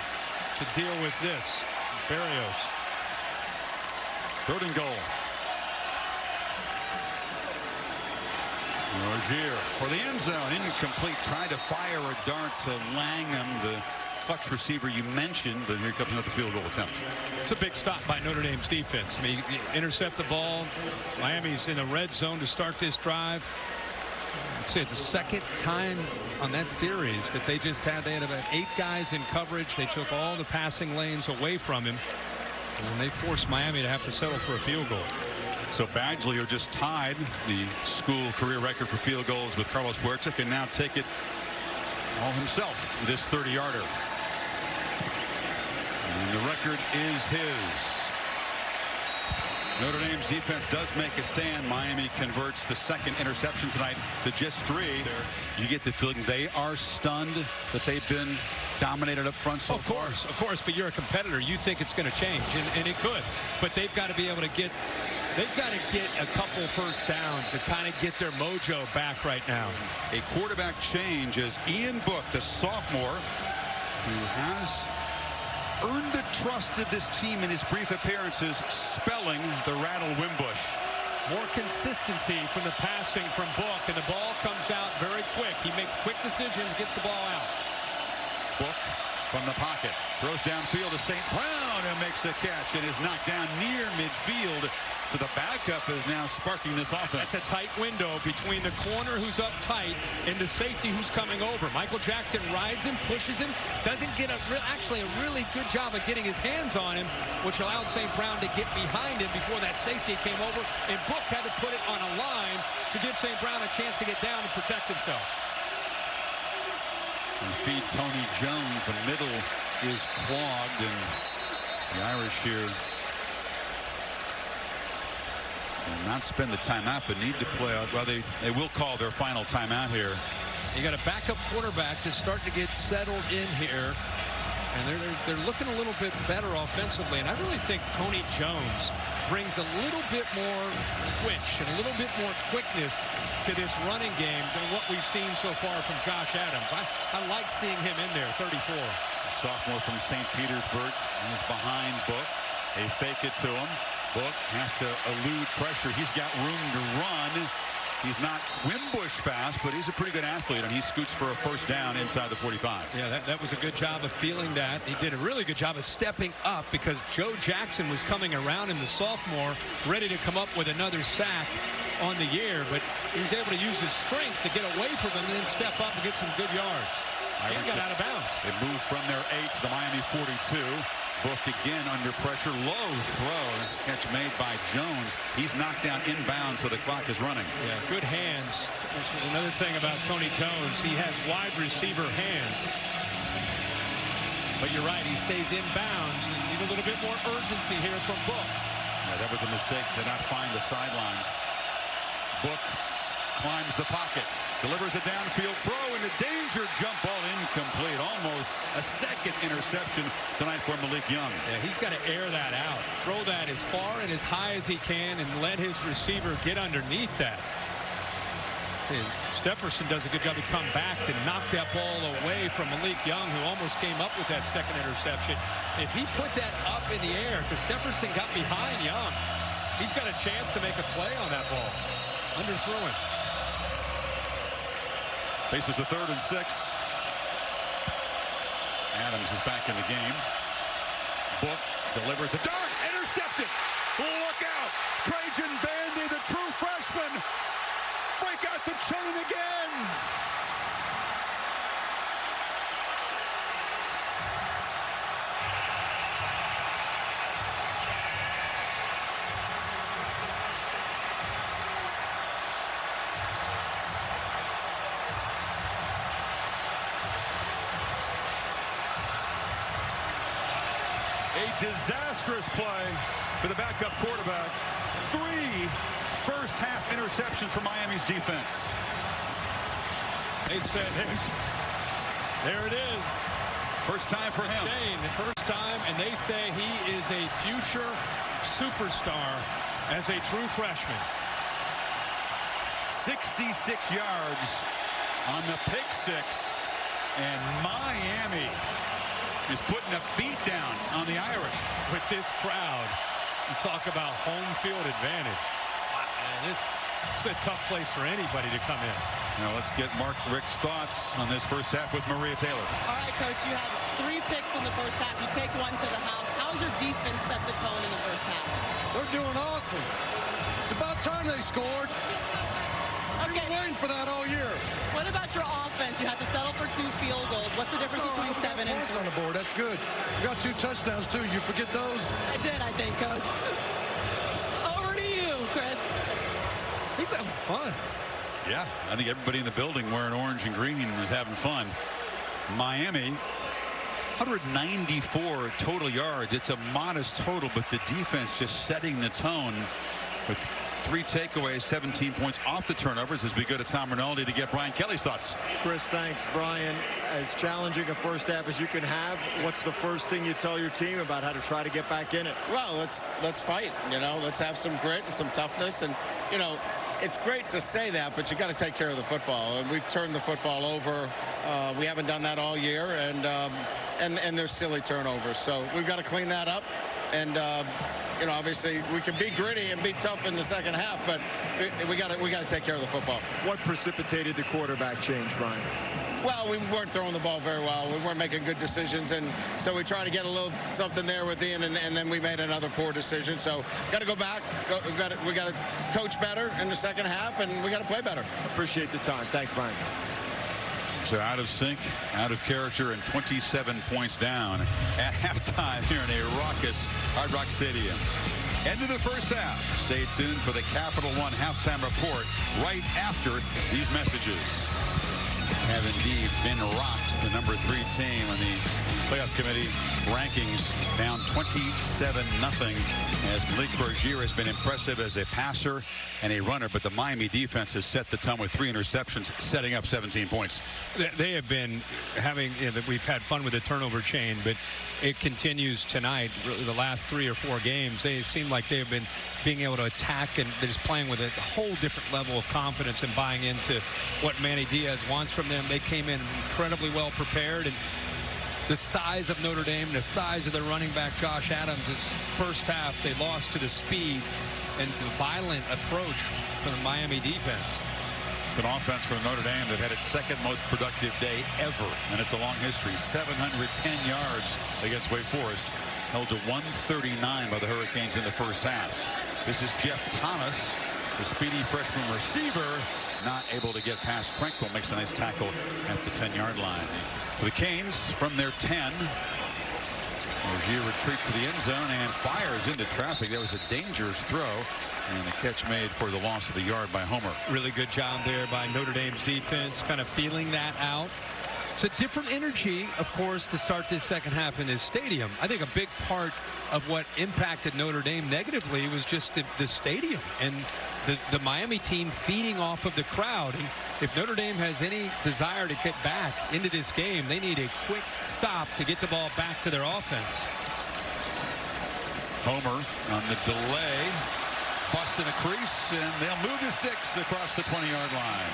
to deal with this. Berrios. Third and goal. Rozier for the end zone. Incomplete. Tried to fire a dart to Langham, the clutch receiver you mentioned, but here comes another field goal attempt. It's a big stop by Notre Dame's defense. I mean, you intercept the ball. Miami's in the red zone to start this drive. I'd say it's the second time on that series that they had about 8 guys in coverage. They took all the passing lanes away from him, and they forced Miami to have to settle for a field goal. So Badgley, who just tied the school career record for field goals with Carlos Huerta, can now take it all himself, this 30-yarder. And the record is his. Notre Dame's defense does make a stand. Miami converts the second interception tonight to just 3. You get the feeling they are stunned that they've been dominated up front so far. Of course, but you're a competitor. You think it's going to change, and it could. But they've got to be able to get a couple first downs to kind of get their mojo back right now. A quarterback change as Ian Book, the sophomore, who has earned the trust of this team in his brief appearances, spelling the rattle Wimbush. More consistency from the passing from Book, and the ball comes out very quick. He makes quick decisions, gets the ball out. Book from the pocket, throws downfield to St. Brown, who makes a catch and is knocked down near midfield. So the backup is now sparking this offense. That's a tight window between the corner who's up tight and the safety who's coming over. Michael Jackson rides him, pushes him, doesn't get actually a really good job of getting his hands on him, which allowed St. Brown to get behind him before that safety came over, and Book had to put it on a line to give St. Brown a chance to get down and protect himself. And feed Tony Jones. The middle is clogged, and the Irish here will not spend the timeout, but need to play out. Well, they will call their final timeout here. You got a backup quarterback to start to get settled in here, and they're looking a little bit better offensively. And I really think Tony Jones brings a little bit more twitch and a little bit more quickness to this running game than what we've seen so far from Josh Adams. I like seeing him in there, 34. Sophomore from St. Petersburg is behind Book. They fake it to him. Book has to elude pressure. He's got room to run. He's not Wimbush fast, but he's a pretty good athlete, and he scoots for a first down inside the 45. Yeah, that was a good job of feeling that. He did a really good job of stepping up because Joe Jackson was coming around in the sophomore, ready to come up with another sack on the year, but he was able to use his strength to get away from him and then step up and get some good yards. He got out of bounds. They moved from their 8 to the Miami 42. Book again under pressure. Low throw. Catch made by Jones. He's knocked down inbound, so the clock is running. Yeah, good hands. Another thing about Tony Jones, he has wide receiver hands. But you're right, he stays inbounds. And need a little bit more urgency here from Book. Yeah, that was a mistake. Did not find the sidelines. Book climbs the pocket. Delivers a downfield throw into danger. Jump ball incomplete. Almost a second interception tonight for Malik Young. Yeah, he's got to air that out. Throw that as far and as high as he can and let his receiver get underneath that. And Stepherson does a good job. He come back to knock that ball away from Malik Young, who almost came up with that second interception. If he put that up in the air, because Stepherson got behind Young, he's got a chance to make a play on that ball. Underthrown. Faces a 3rd and 6. Adams is back in the game. Book delivers a dart. Intercepted. Look out. Trajan Bandy, the true freshman. Break out the chain again. A disastrous play for the backup quarterback. 3 first-half interceptions for Miami's defense. They said, there it is. First time for him. Shane, the first time, and they say he is a future superstar as a true freshman. 66 yards on the pick 6, and Miami is putting a beat down on the Irish. With this crowd, you talk about home field advantage. Man, it's a tough place for anybody to come in. Now let's get Mark Richt's thoughts on this first half with Maria Taylor. All right, Coach, you had 3 picks in the first half. You take 1 to the house. How's your defense set the tone in the first half? They're doing awesome. It's about time they scored. We've been waiting for that all year. What about your offense? You had to settle for 2 field goals. What's the difference between 7 and 3? On the board, that's good. You got 2 touchdowns too. You forget those? I did, I think, Coach. Over to you, Chris. He's having fun. Yeah, I think everybody in the building wearing orange and green is having fun. Miami, 194 total yards. It's a modest total, but the defense just setting the tone with 3 takeaways, 17 points off the turnovers as we go to Tom Rinaldi to get Brian Kelly's thoughts. Chris, thanks. Brian, as challenging a first half as you can have, what's the first thing you tell your team about how to try to get back in it? Well, let's fight, you know, let's have some grit and some toughness. And, you know, it's great to say that, but you got to take care of the football. And we've turned the football over. We haven't done that all year, and there's silly turnovers. So we've got to clean that up. And you know, obviously we can be gritty and be tough in the second half, but we got to take care of the football. What precipitated the quarterback change, Brian? Well, we weren't throwing the ball very well. We weren't making good decisions, and so we tried to get a little something there with Ian, and then we made another poor decision. So got to go back. We got to coach better in the second half, and we got to play better. Appreciate the time. Thanks, Brian. So out of sync, out of character, and 27 points down at halftime here in a raucous Hard Rock Stadium. End of the first half. Stay tuned for the Capital One halftime report right after these messages. Have indeed been rocked. The number 3 team on the playoff committee rankings down 27-0 as Malik Bergier has been impressive as a passer and a runner, but the Miami defense has set the tone with 3 interceptions, setting up 17 points. They have been having, we've had fun with the turnover chain, but it continues tonight. Really, the last 3 or 4 games, they seem like they have been being able to attack, and they're just playing with a whole different level of confidence and buying into what Manny Diaz wants from them. They came in incredibly well prepared, and the size of Notre Dame, the size of their running back Josh Adams, is first half they lost to the speed and the violent approach from the Miami defense. It's an offense for Notre Dame that had its second most productive day ever, and it's a long history. 710 yards against Wake Forest, held to 139 by the Hurricanes in the first half. This is Jeff Thomas, the speedy freshman receiver, not able to get past Krenkel. Makes a nice tackle at the 10-yard line. For the Canes from their 10. Bergier retreats to the end zone and fires into traffic. That was a dangerous throw, and the catch made for the loss of a yard by Homer. Really good job there by Notre Dame's defense, kind of feeling that out. It's a different energy, of course, to start this second half in this stadium. I think a big part of what impacted Notre Dame negatively was just the stadium and the Miami team feeding off of the crowd. And if Notre Dame has any desire to get back into this game, they need a quick stop to get the ball back to their offense. Homer on the delay, busts in a crease, and they'll move the sticks across the 20-yard line.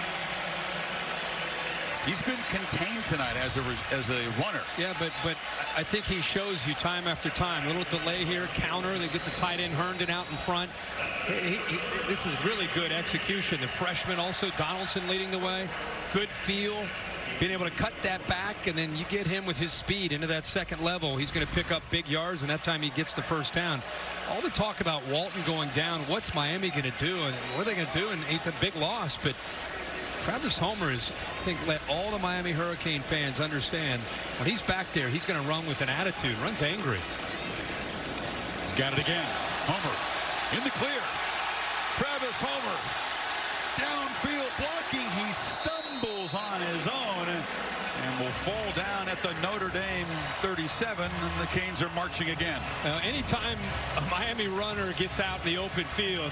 He's been contained tonight as a runner. Yeah, but I think he shows you time after time. A little delay here, counter. They get the tight end Herndon out in front. This is really good execution. The freshman also, Donaldson, leading the way. Good feel, being able to cut that back, and then you get him with his speed into that second level. He's going to pick up big yards, and that time he gets the first down. All the talk about Walton going down, what's Miami going to do, and what are they going to do? And it's a big loss, but Travis Homer is, I think, let all the Miami Hurricane fans understand when he's back there, he's going to run with an attitude, runs angry. He's got it again. Homer in the clear. Travis Homer downfield blocking. He stumbles on his own and will fall down at the Notre Dame 37, and the Canes are marching again. Anytime a Miami runner gets out in the open field,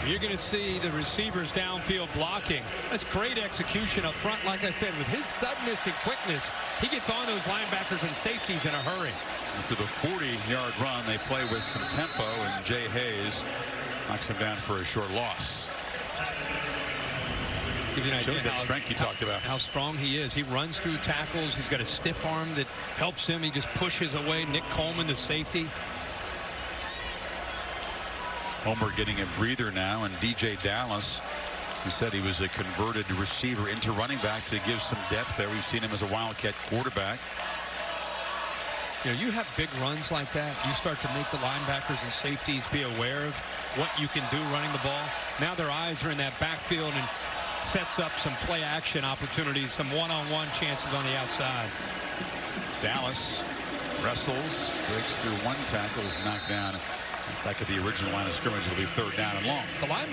you're going to see the receivers downfield blocking. That's great execution up front. Like I said, with his suddenness and quickness, he gets on those linebackers and safeties in a hurry. After the 40-yard run, they play with some tempo, and Jay Hayes knocks him down for a short loss. Give you an idea shows that strength you talked about. How strong he is. He runs through tackles. He's got a stiff arm that helps him. He just pushes away Nick Coleman, the safety. Homer getting a breather now, and DJ Dallas, who said he was a converted receiver into running back to give some depth there. We've seen him as a Wildcat quarterback. You know, you have big runs like that, you start to make the linebackers and safeties be aware of what you can do running the ball. Now their eyes are in that backfield and sets up some play action opportunities, some one-on-one chances on the outside. Dallas wrestles, breaks through one tackle, is knocked down back at the original line of scrimmage. It'll be third down and long.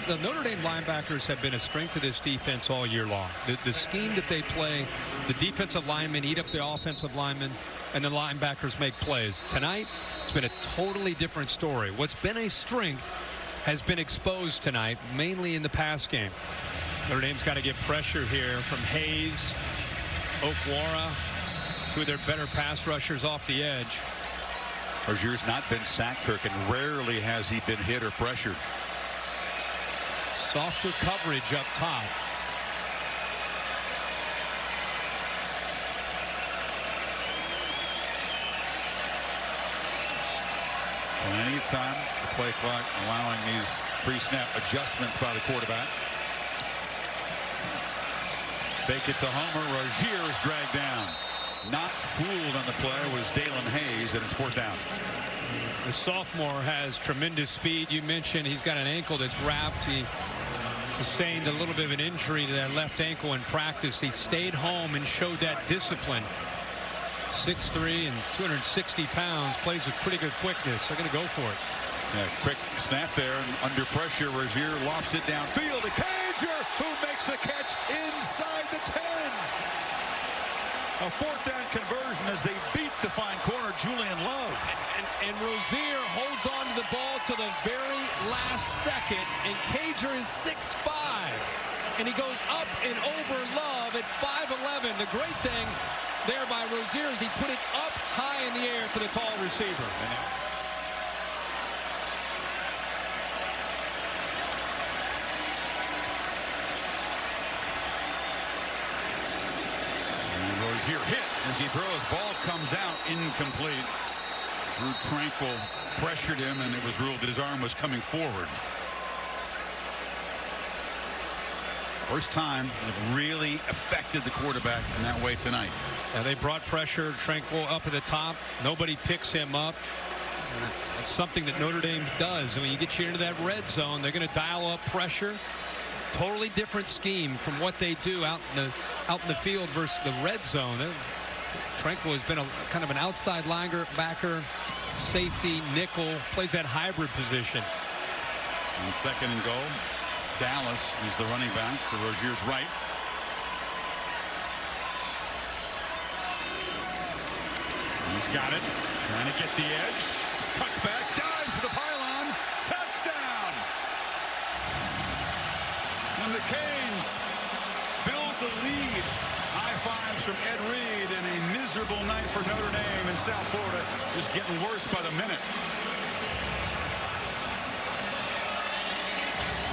The Notre Dame linebackers have been a strength of this defense all year long. The scheme that they play, the defensive linemen eat up the offensive linemen, and the linebackers make plays. Tonight, it's been a totally different story. What's been a strength has been exposed tonight, mainly in the pass game. Notre Dame's got to get pressure here from Hayes, Okwara, two of their better pass rushers off the edge. Bergier's not been sacked, Kirk, and rarely has he been hit or pressured. Softer coverage up top. Plenty of time. The play clock allowing these pre-snap adjustments by the quarterback. Fake it to Homer. Rozier is dragged down. Not fooled on the play was Dalen Hayes, and it's 4th down. The sophomore has tremendous speed. You mentioned he's got an ankle that's wrapped. He sustained a little bit of an injury to that left ankle in practice. He stayed home and showed that discipline. 6'3" and 260 pounds, plays with pretty good quickness. They're going to go for it. Yeah, quick snap there, and under pressure, Rozier lofts it downfield to Cager, who makes a catch inside the 10. A 4th down conversion as they beat the fine corner, Julian Love. And Rozier holds on to the ball to the very last second, and Cager is 6'5", and he goes up and over Love at 5'11". The great thing there by Rozier is he put it up high in the air for the tall receiver. Rozier hit as he throws. Ball comes out incomplete. Drew Tranquil pressured him, and it was ruled that his arm was coming forward. First time it really affected the quarterback in that way tonight. And they brought pressure. Tranquil up at the top. Nobody picks him up. That's something that Notre Dame does. When you get you into that red zone, they're going to dial up pressure. Totally different scheme from what they do out in the field versus the red zone. Tranquil has been a kind of an outside linebacker, safety, nickel, plays that hybrid position. And 2nd and goal. Dallas is the running back to Rozier's right. He's got it. Trying to get the edge. Cuts back, dives to the pylon. Touchdown! And the Canes build the lead. High fives from Ed Reed, and a miserable night for Notre Dame in South Florida is getting worse by the minute.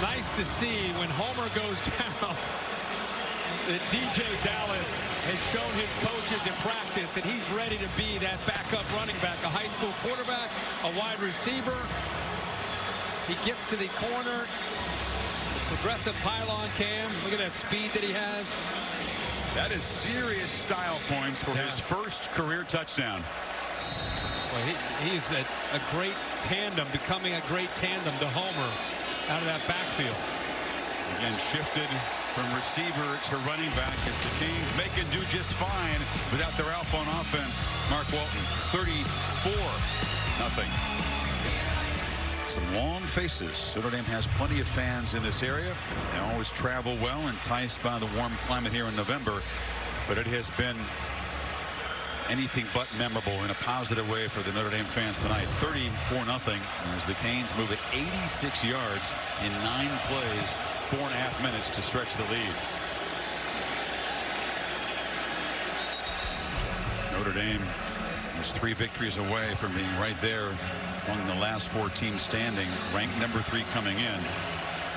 Nice to see when Homer goes down that DJ Dallas has shown his coaches in practice that he's ready to be that backup running back, a high school quarterback, a wide receiver. He gets to the corner. Progressive pylon cam. Look at that speed that he has. That is serious style points for his first career touchdown. Well, he's a great tandem, becoming a great tandem to Homer out of that backfield. Again, shifted from receiver to running back as the Canes make it do just fine without their alpha on offense. Mark Walton, 34-0. Some long faces. Notre Dame has plenty of fans in this area. They always travel well, enticed by the warm climate here in November. But it has been anything but memorable in a positive way for the Notre Dame fans tonight. 34-0 as the Canes move it 86 yards in 9 plays, 4.5 minutes to stretch the lead. Notre Dame is 3 victories away from being right there among the last 4 teams standing, ranked number 3 coming in.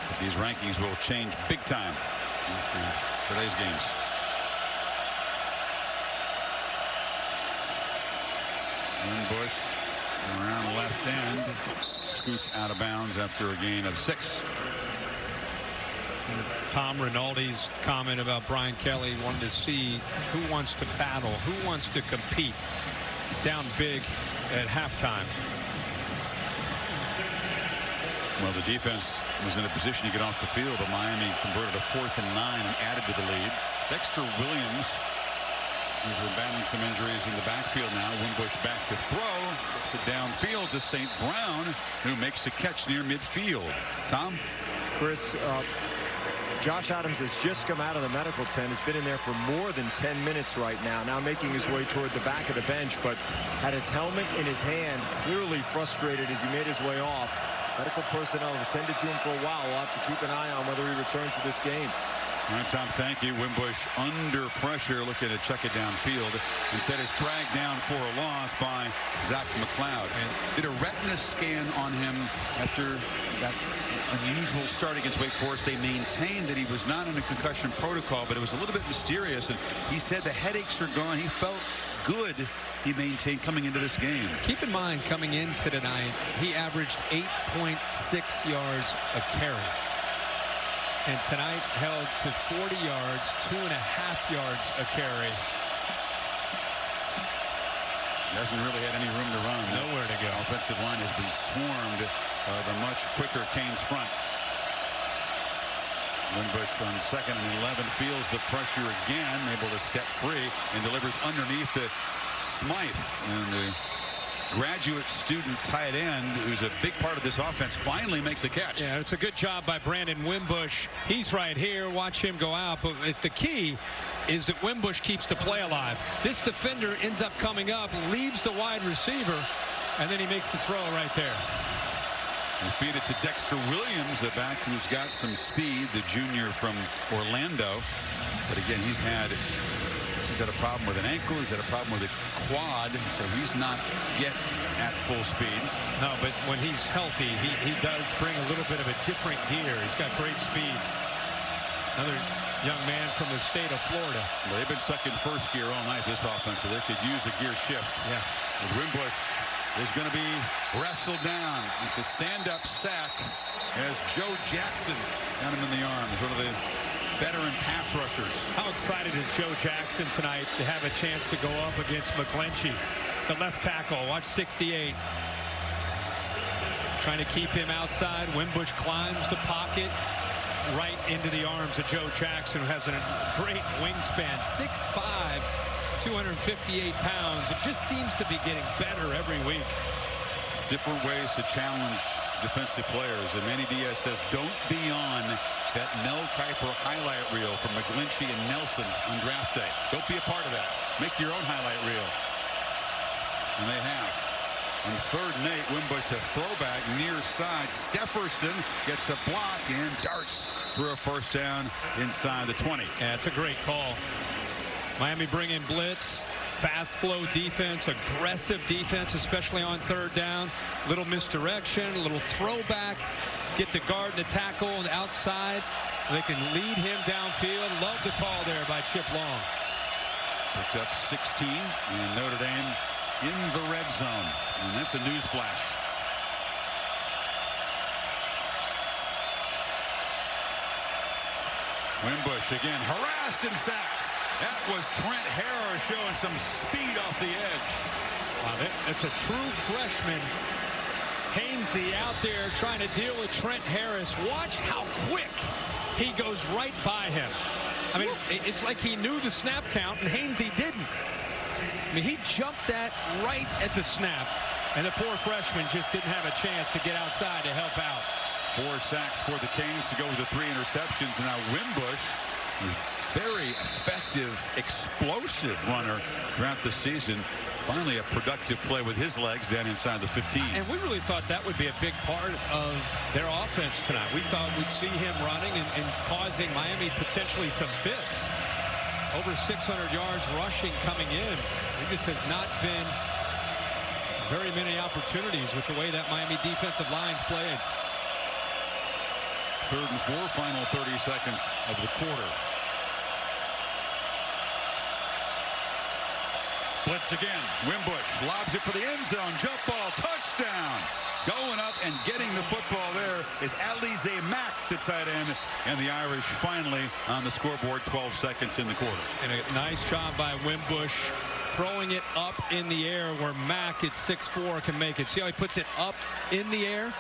But these rankings will change big time after today's games. Bush around left end, scoots out of bounds after a gain of 6. Tom Rinaldi's comment about Brian Kelly wanted to see who wants to battle, who wants to compete down big at halftime. Well, the defense was in a position to get off the field, but Miami converted a 4th and 9 and added to the lead. Dexter Williams, as we're battling some injuries in the backfield now. Wimbush back to throw. Gets it downfield to St. Brown, who makes a catch near midfield. Tom? Chris, Josh Adams has just come out of the medical tent. Has been in there for more than 10 minutes right now. Now making his way toward the back of the bench, but had his helmet in his hand, clearly frustrated as he made his way off. Medical personnel have attended to him for a while. We'll have to keep an eye on whether he returns to this game. All right, Tom, thank you. Wimbush under pressure, looking to check it downfield. Instead, it's dragged down for a loss by Zach McLeod. And did a retina scan on him after that unusual start against Wake Forest. They maintained that he was not in a concussion protocol, but it was a little bit mysterious. And he said the headaches are gone. He felt good. He maintained coming into this game. Keep in mind, coming into tonight, he averaged 8.6 yards a carry. And tonight held to 40 yards, 2.5 yards a carry. Hasn't really had any room to run. Nowhere to go. Offensive line has been swarmed by the much quicker Canes front. Wimbush on 2nd and 11 feels the pressure again, able to step free and delivers underneath to Smythe. And the graduate student tight end, who's a big part of this offense, finally makes a catch. Yeah, it's a good job by Brandon Wimbush. He's right here. Watch him go out. But if the key is that Wimbush keeps the play alive. This defender ends up coming up, leaves the wide receiver, and then he makes the throw right there. And feed it to Dexter Williams, a back who's got some speed, the junior from Orlando. But again, he's had a problem with an ankle. He's had a problem with a quad, so he's not yet at full speed. No, but when he's healthy, he does bring a little bit of a different gear. He's got great speed. Another young man from the state of Florida. Well, they've been stuck in first gear all night, this offense, so they could use a gear shift. Yeah. As Wimbush is going to be wrestled down. It's a stand-up sack as Joe Jackson got him in the arms, one of the veteran pass rushers. How excited is Joe Jackson tonight to have a chance to go up against McGlinchey, the left tackle. Watch 68. Trying to keep him outside. Wimbush climbs the pocket right into the arms of Joe Jackson, who has a great wingspan. 6'5", 258 pounds. It just seems to be getting better every week. Different ways to challenge defensive players. And Manny Diaz says, don't be on that Mel Kiper highlight reel from McGlinchey and Nelson on draft day. Don't be a part of that. Make your own highlight reel. And they have. On 3rd and 8, Wimbush a throwback near side. Stefferson gets a block and darts through a first down inside the 20. Yeah, it's a great call. Miami bring in blitz, fast flow defense, aggressive defense, especially on 3rd down. Little misdirection, a little throwback. Get the guard and the tackle on the outside. They can lead him downfield. Love the call there by Chip Long. Picked up 16 and Notre Dame in the red zone. And that's a news flash. Wimbush again harassed and sacked. That was Trent Harris showing some speed off the edge. Wow, that's a true freshman. Hainsey out there trying to deal with Trent Harris. Watch how quick he goes right by him. I mean, it's like he knew the snap count and Hainsey didn't. I mean, he jumped that right at the snap, and the poor freshman just didn't have a chance to get outside to help out. 4 sacks for the Canes to go with the 3 interceptions. And now Wimbush, very effective, explosive runner throughout the season. Finally a productive play with his legs down inside the 15. And we really thought that would be a big part of their offense tonight. We thought we'd see him running and causing Miami potentially some fits. Over 600 yards rushing coming in. There just has not been very many opportunities with the way that Miami defensive line's played. 3rd and 4, final 30 seconds of the quarter. Blitz again. Wimbush lobs it for the end zone. Jump ball. Touchdown. Going up and getting the football there is Alize Mack, the tight end. And the Irish finally on the scoreboard. 12 seconds in the quarter. And a nice job by Wimbush throwing it up in the air where Mack at 6'4" can make it. See how he puts it up in the air?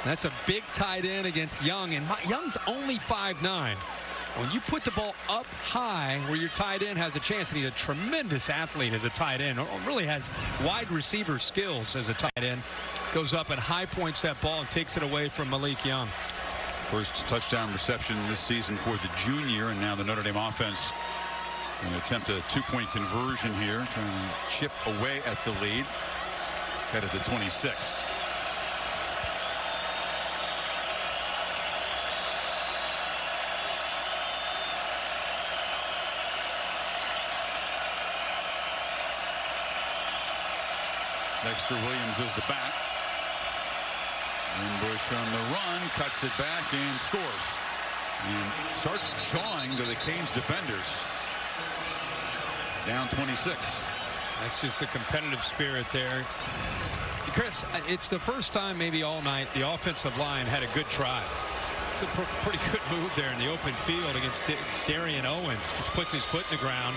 That's a big tight end against Young. And Young's only 5'9". When you put the ball up high where your tight end has a chance, and he's a tremendous athlete as a tight end, or really has wide receiver skills as a tight end, goes up and high points that ball and takes it away from Malik Young. First touchdown reception this season for the junior, and now the Notre Dame offense going to attempt a 2-point conversion here, trying to chip away at the lead. Headed to 26. Dexter Williams is the back. Bush on the run, cuts it back and scores. And starts jawing to the Canes defenders. Down 26. That's just the competitive spirit there. Chris, it's the first time maybe all night the offensive line had a good try. It's a pretty good move there in the open field against Darian Owens. Just puts his foot in the ground.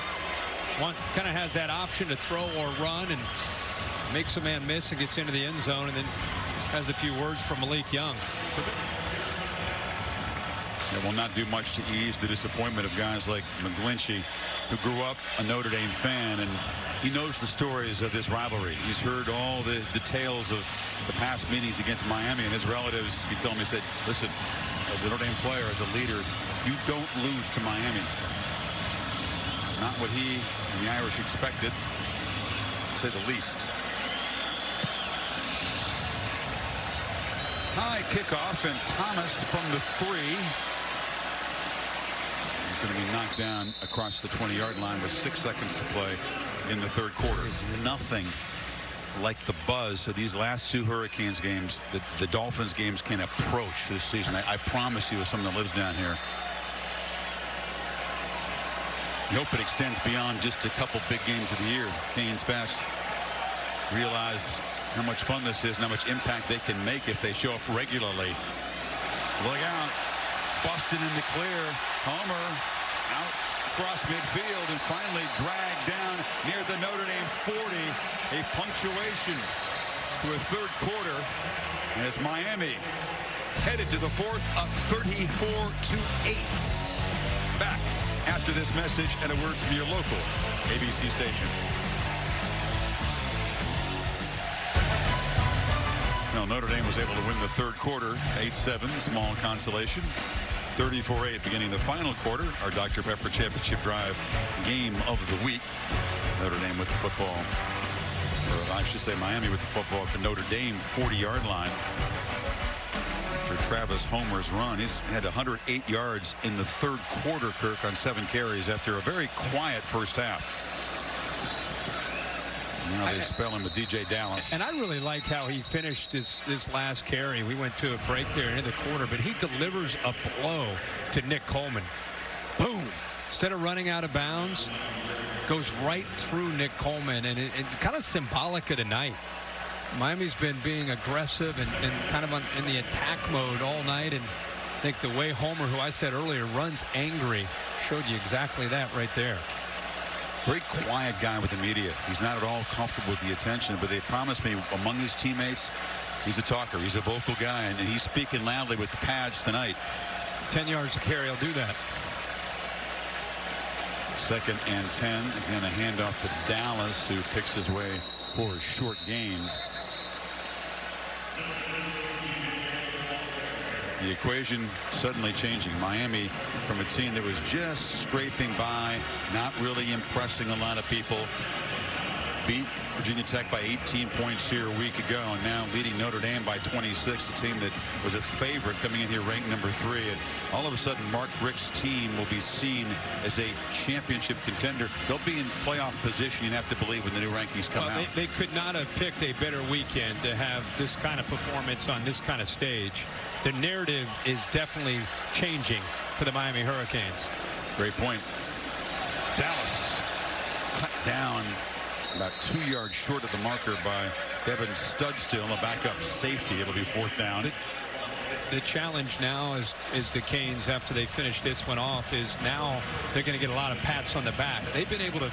Once kind of has that option to throw or run and makes a man miss and gets into the end zone, and then has a few words from Malik Young. It will not do much to ease the disappointment of guys like McGlinchey, who grew up a Notre Dame fan, and he knows the stories of this rivalry. He's heard all the tales of the past meetings against Miami, and his relatives, he told me, said, listen, as a Notre Dame player, as a leader, you don't lose to Miami. Not what he and the Irish expected, to say the least. High kickoff, and Thomas from the 3. He's going to be knocked down across the 20-yard line with 6 seconds to play in the third quarter. Is nothing like the buzz of these last 2 Hurricanes games that the Dolphins games can approach this season. I promise you, as someone that lives down here, I hope it extends beyond just a couple big games of the year. Canes fans realize how much fun this is and how much impact they can make if they show up regularly. Look out. Busted in the clear. Homer out across midfield and finally dragged down near the Notre Dame 40. A punctuation to a third quarter as Miami headed to the fourth, up 34-8. Back after this message and a word from your local ABC station. No, Notre Dame was able to win the third quarter, 8-7, small consolation. 34-8 beginning the final quarter. Our Dr. Pepper Championship Drive game of the week. Notre Dame with the football, or I should say Miami with the football at the Notre Dame 40-yard line. After Travis Homer's run, he's had 108 yards in the third quarter, Kirk, on 7 carries after a very quiet first half. Now they spell him with DJ Dallas. And I really like how he finished this last carry. We went to a break there in the quarter, but he delivers a blow to Nick Coleman. Boom! Instead of running out of bounds, goes right through Nick Coleman, and it kind of symbolic of the night. Miami's been being aggressive and kind of in the attack mode all night, and I think the way Homer, who I said earlier, runs angry, showed you exactly that right there. Very quiet guy with the media. He's not at all comfortable with the attention, but they promised me among his teammates, he's a talker. He's a vocal guy, and he's speaking loudly with the pads tonight. 10 yards to carry, I'll do that. 2nd and 10. Again, a handoff to Dallas, who picks his way for a short gain. The equation suddenly changing. Miami, from a team that was just scraping by, not really impressing a lot of people, beat Virginia Tech by 18 points here a week ago, and now leading Notre Dame by 26, a team that was a favorite coming in here ranked number 3. And all of a sudden, Mark Richt's team will be seen as a championship contender. They'll be in playoff position, you'd have to believe, when the new rankings come out. They could not have picked a better weekend to have this kind of performance on this kind of stage. The narrative is definitely changing for the Miami Hurricanes. Great point. Dallas cut down about 2 yards short of the marker by Devin Studstill, a backup safety. It'll be 4th down. The challenge now is the Canes, after they finish this one off, is now they're going to get a lot of pats on the back. They've been able to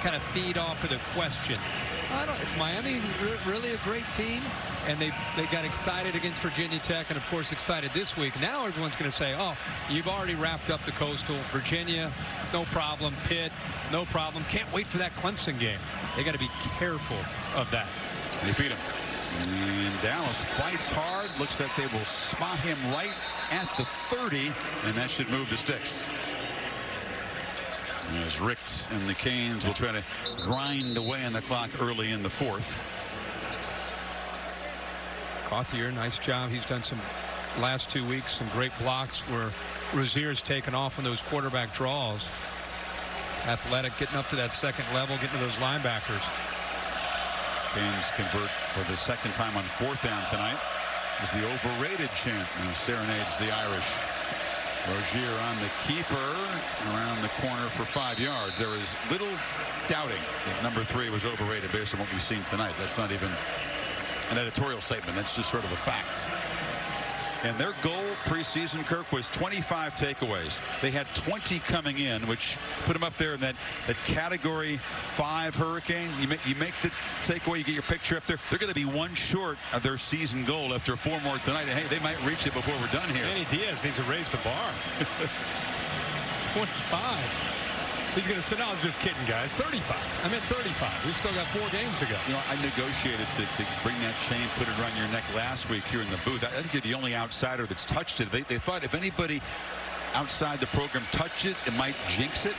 kind of feed off of the question. Is Miami really a great team? And they got excited against Virginia Tech, and of course excited this week. Now everyone's going to say, oh, you've already wrapped up the Coastal. Virginia, no problem. Pitt, no problem. Can't wait for that Clemson game. They got to be careful of that. They feed him. And Dallas fights hard. Looks like they will spot him right at the 30, and that should move the sticks. As Richt and the Canes will try to grind away on the clock early in the 4th. Gauthier, nice job. He's done some last 2 weeks, some great blocks where Rozier's taken off on those quarterback draws. Athletic, getting up to that second level, getting to those linebackers. Canes convert for the 2nd time on 4th down tonight. As the overrated chant serenades the Irish. Rozier on the keeper, around the corner for 5 yards. There is little doubting that number 3 was overrated based on what we've seen tonight. That's not even an editorial statement. That's just sort of a fact. And their goal preseason, Kirk, was 25 takeaways. They had 20 coming in, which put them up there in that category 5 hurricane. You make the takeaway, you get your picture up there. They're going to be 1 short of their season goal after 4 more tonight. And, hey, they might reach it before we're done here. Manny Diaz needs to raise the bar. 25. He's going to sit down. I was just kidding, guys. 35. I meant 35. We've still got 4 games to go. You know, I negotiated to bring that chain, put it around your neck last week here in the booth. I think you're the only outsider that's touched it. They thought if anybody outside the program touched it, it might jinx it.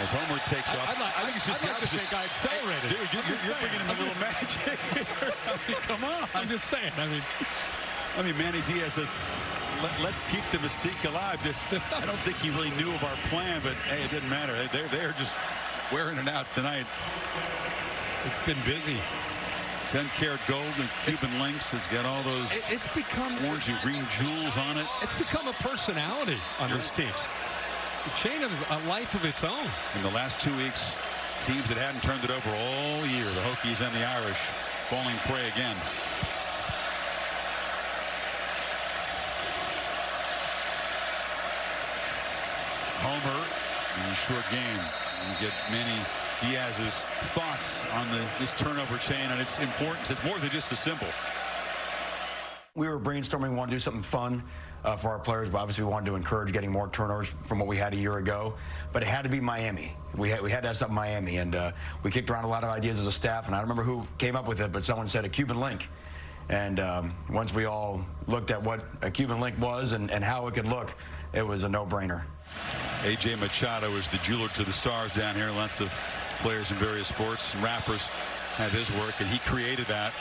As Homer takes off. I think it's just the opposite. I accelerated. Dude, you're bringing in a little magic. I mean, come on. I'm just saying. I mean, Manny Diaz says, let's keep the mystique alive. I don't think he really knew of our plan, but hey, it didn't matter. They're just wearing it out tonight. It's been busy. 10-karat gold and Cuban links has got all those it's become orange and green jewels on it. It's become a personality on this team. The chain has a life of its own. In the last 2 weeks, teams that hadn't turned it over all year, the Hokies and the Irish, falling prey again. Homer in a short game. You get Manny Diaz's thoughts on this turnover chain and its importance. It's more than just a symbol. We were brainstorming, we wanted to do something fun for our players, but obviously we wanted to encourage getting more turnovers from what we had a year ago. But it had to be Miami. We had to have something Miami, and we kicked around a lot of ideas as a staff, and I don't remember who came up with it, but someone said a Cuban link. And once we all looked at what a Cuban link was and how it could look, it was a no-brainer. A.J. Machado is the jeweler to the stars down here. Lots of players in various sports and rappers have his work, and he created that.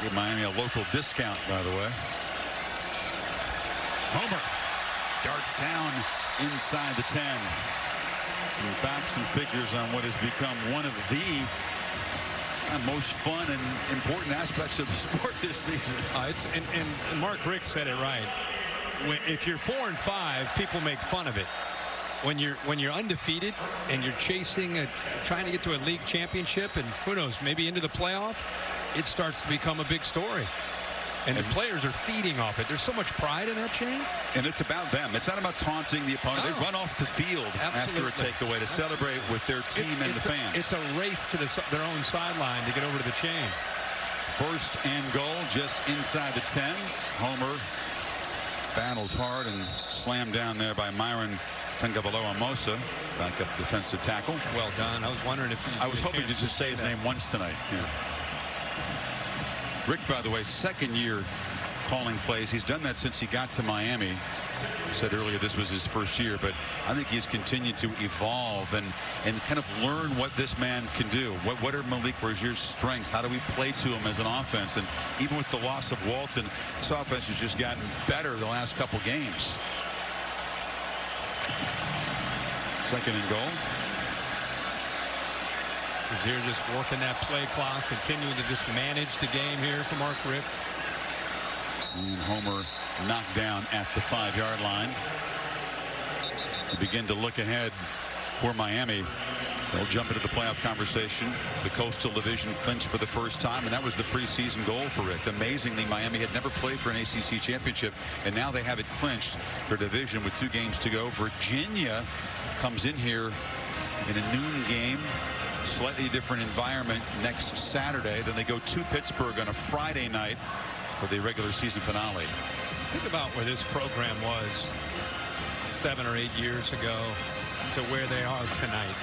Give Miami a local discount, by the way. Homer darts down inside the 10. Some facts and figures on what has become one of the most fun and important aspects of the sport this season. And Mark Rick said it right. If you're 4-5, people make fun of it. When you're undefeated and you're chasing trying to get to a league championship and who knows, maybe into the playoff, it starts to become a big story. And the players are feeding off it. There's so much pride in that chain. And it's about them. It's not about taunting the opponent. No. They run off the field after a takeaway to celebrate with their team and the fans. It's a race to their own sideline to get over to the chain. First and goal just inside the 10. Homer battles hard and slammed down there by Myron Tungavaloa-Mosa, backup defensive tackle. Well done. I was wondering if I was hoping to just say his name once tonight. Yeah. Rick, by the way, 2nd year calling plays. He's done that since he got to Miami. I said earlier this was his 1st year, but I think he's continued to evolve and kind of learn what this man can do. What are Malik Rozier's strengths? How do we play to him as an offense? And even with the loss of Walton, this offense has just gotten better the last couple games. 2nd and goal. Rozier just working that play clock, continuing to just manage the game here for Mark Rick. And Homer knocked down at the 5-yard line. To begin to look ahead for Miami. They'll jump into the playoff conversation. The Coastal Division clinched for the first time, and that was the preseason goal for Rick. Amazingly, Miami had never played for an ACC championship, and now they have it clinched. Their division with 2 games to go. Virginia comes in here in a noon game. Slightly different environment next Saturday. Then they go to Pittsburgh on a Friday night for the regular season finale. Think about where this program was 7 or 8 years ago to where they are tonight.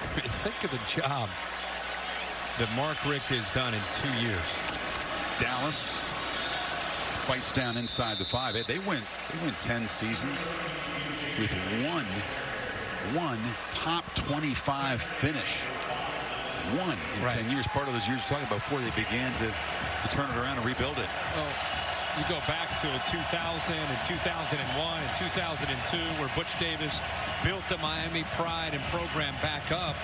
I mean, think of the job that Mark Richt has done in 2 years. Dallas fights down inside the 5. They went 10 seasons with one top 25 finish. One in 10 years. Part of those years you're talking about before they began to turn it around and rebuild it. Well, you go back to 2000 and 2001 and 2002 where Butch Davis built the Miami Pride and program back up.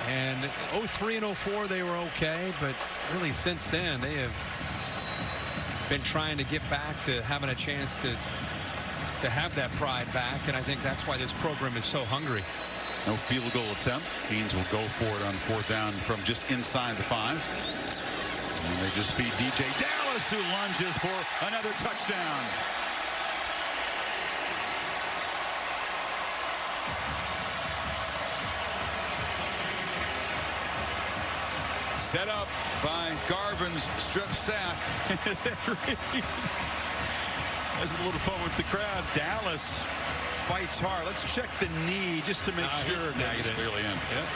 And 03 and 04 they were okay, but really since then they have been trying to get back to having a chance to have that pride back, and I think that's why this program is so hungry. No field goal attempt. Canes will go for it on 4th down from just inside the 5. And they just feed DJ Dallas, who lunges for another touchdown. Set up by Garvin's strip sack. Has a little fun with the crowd. Dallas fights hard. Let's check the knee just to make sure. Now he's clearly in. Yeah.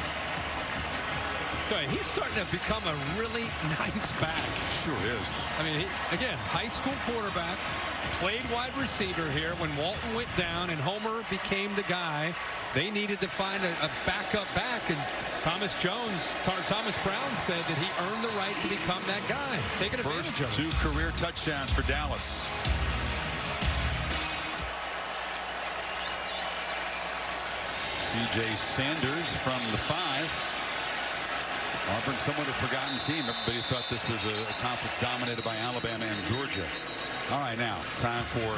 So he's starting to become a really nice back. Sure is. I mean, again, high school quarterback, played wide receiver here when Walton went down and Homer became the guy. They needed to find a backup back, and Thomas Brown said that he earned the right to become that guy. Taking advantage of it. 2 career touchdowns for Dallas. C.J. Sanders from the 5. Auburn, somewhat a forgotten team. Everybody thought this was a conference dominated by Alabama and Georgia. All right, now time for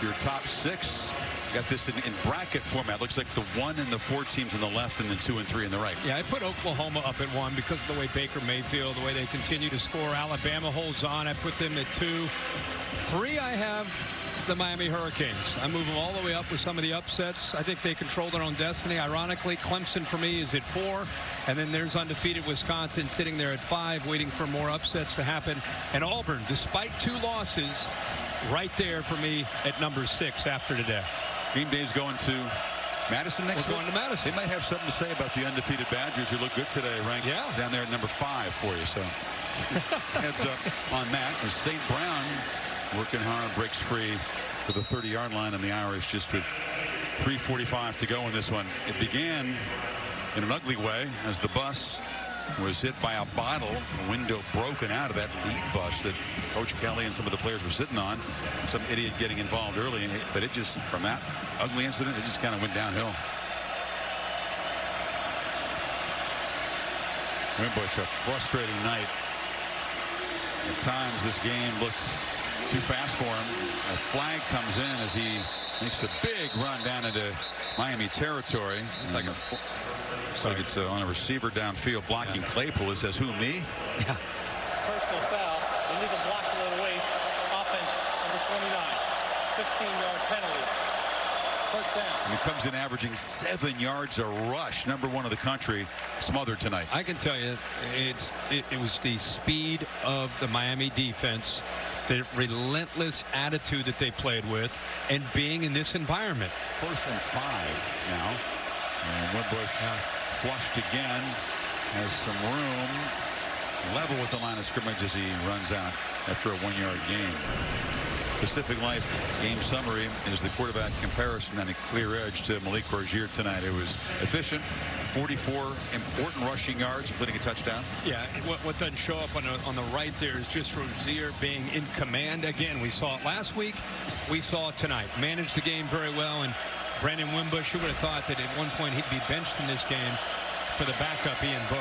your top 6. Got this in bracket format. Looks like the 1 and the 4 teams on the left and the 2 and 3 on the right. Yeah, I put Oklahoma up at 1 because of the way Baker Mayfield, the way they continue to score. Alabama holds on. I put them at 2. 3, I have the Miami Hurricanes. I move them all the way up with some of the upsets. I think they control their own destiny. Ironically, Clemson for me is at 4. And then there's undefeated Wisconsin sitting there at 5, waiting for more upsets to happen. And Auburn, despite 2 losses, right there for me at number 6 after today. Game Day's going to Madison next week. We're going to Madison. They might have something to say about the undefeated Badgers, who look good today, ranked down there at number 5 for you. So heads up on that. As St. Brown working hard, breaks free to the 30-yard line, and the Irish just with 3:45 to go in this one. It began in an ugly way as the bus was hit by a bottle, a window broken out of that lead bus that Coach Kelly and some of the players were sitting on. Some idiot getting involved early, but it just, from that ugly incident, it just kind of went downhill. Wimbush, a frustrating night. At times this game looks too fast for him. A flag comes in as he makes a big run down into Miami territory. Like it's on a receiver downfield blocking Claypool. It says, who, me? Yeah. Personal foul, illegal block below the waist, offense number 29, 15-yard penalty, first down. And he comes in averaging 7 yards a rush, number 1 of the country, smothered tonight. I can tell you, it was the speed of the Miami defense, the relentless attitude that they played with, and being in this environment. 1st and 5 now. And Wimbush flushed again, has some room, level with the line of scrimmage as he runs out after a 1-yard gain. Pacific Life game summary is the quarterback comparison and a clear edge to Malik Rozier tonight. It was efficient, 44 important rushing yards, including a touchdown. Yeah, what doesn't show up on the right there is just Rozier being in command. Again, we saw it last week, we saw it tonight. Managed the game very well, and Brandon Wimbush, who would have thought that at one point he'd be benched in this game for the backup Ian Book.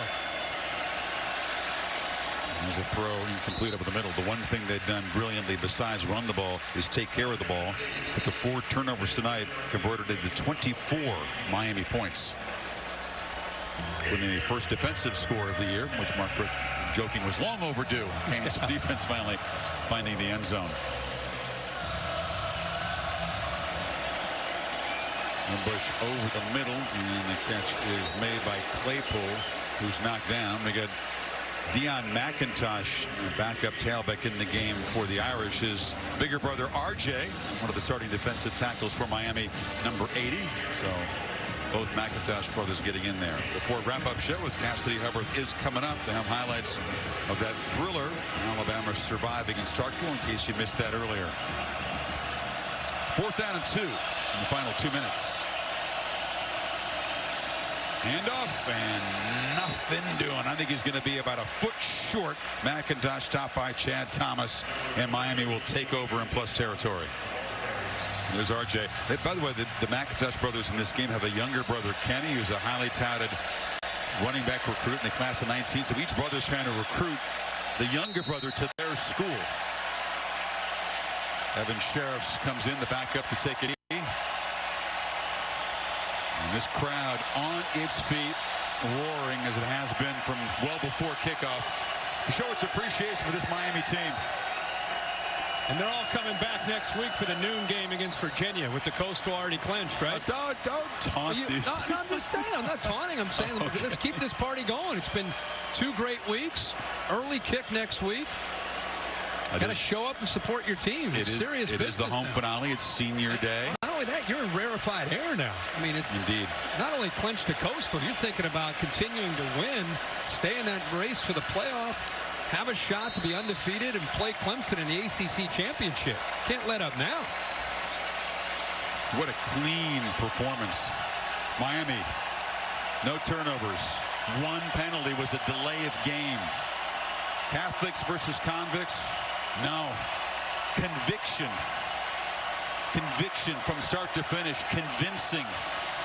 There's a throw incomplete over the middle. The one thing they've done brilliantly besides run the ball is take care of the ball. But the 4 turnovers tonight converted into 24 Miami points. Winning the first defensive score of the year, which Mark Brick, joking, was long overdue. Canes defense finally finding the end zone. Wimbush over the middle, and the catch is made by Claypool, who's knocked down. We got Deion McIntosh, the backup tailback in the game for the Irish. His bigger brother RJ, one of the starting defensive tackles for Miami, number 80. So both McIntosh brothers getting in there. The wrap-up show with Cassidy Hubbard is coming up. They have highlights of that thriller, Alabama surviving in Starkville, in case you missed that earlier. 4th down and 2 in the final 2 minutes. Handoff, and nothing doing. I think he's going to be about a foot short. McIntosh stopped by Chad Thomas, and Miami will take over in plus territory. There's RJ. By the way, the McIntosh brothers in this game have a younger brother, Kenny, who's a highly touted running back recruit in the class of 19. So each brother's trying to recruit the younger brother to their school. Evan Sheriffs comes in, the backup to take it easy. And this crowd on its feet, roaring as it has been from well before kickoff, to show its appreciation for this Miami team. And they're all coming back next week for the noon game against Virginia with the Coastal already clinched, right? Don't taunt these. No, I'm just saying. I'm not taunting. I'm saying okay. Let's keep this party going. It's been 2 great weeks. Early kick next week. Got to show up and support your team. It's serious business. It is the home finale. It's senior day. Not only that, you're in rarefied air now. I mean, it's indeed not only clinched to Coastal. You're thinking about continuing to win, stay in that race for the playoff, have a shot to be undefeated, and play Clemson in the ACC championship. Can't let up now. What a clean performance. Miami, no turnovers. 1 penalty was a delay of game. Catholics versus convicts. No. Conviction. Conviction from start to finish. Convincing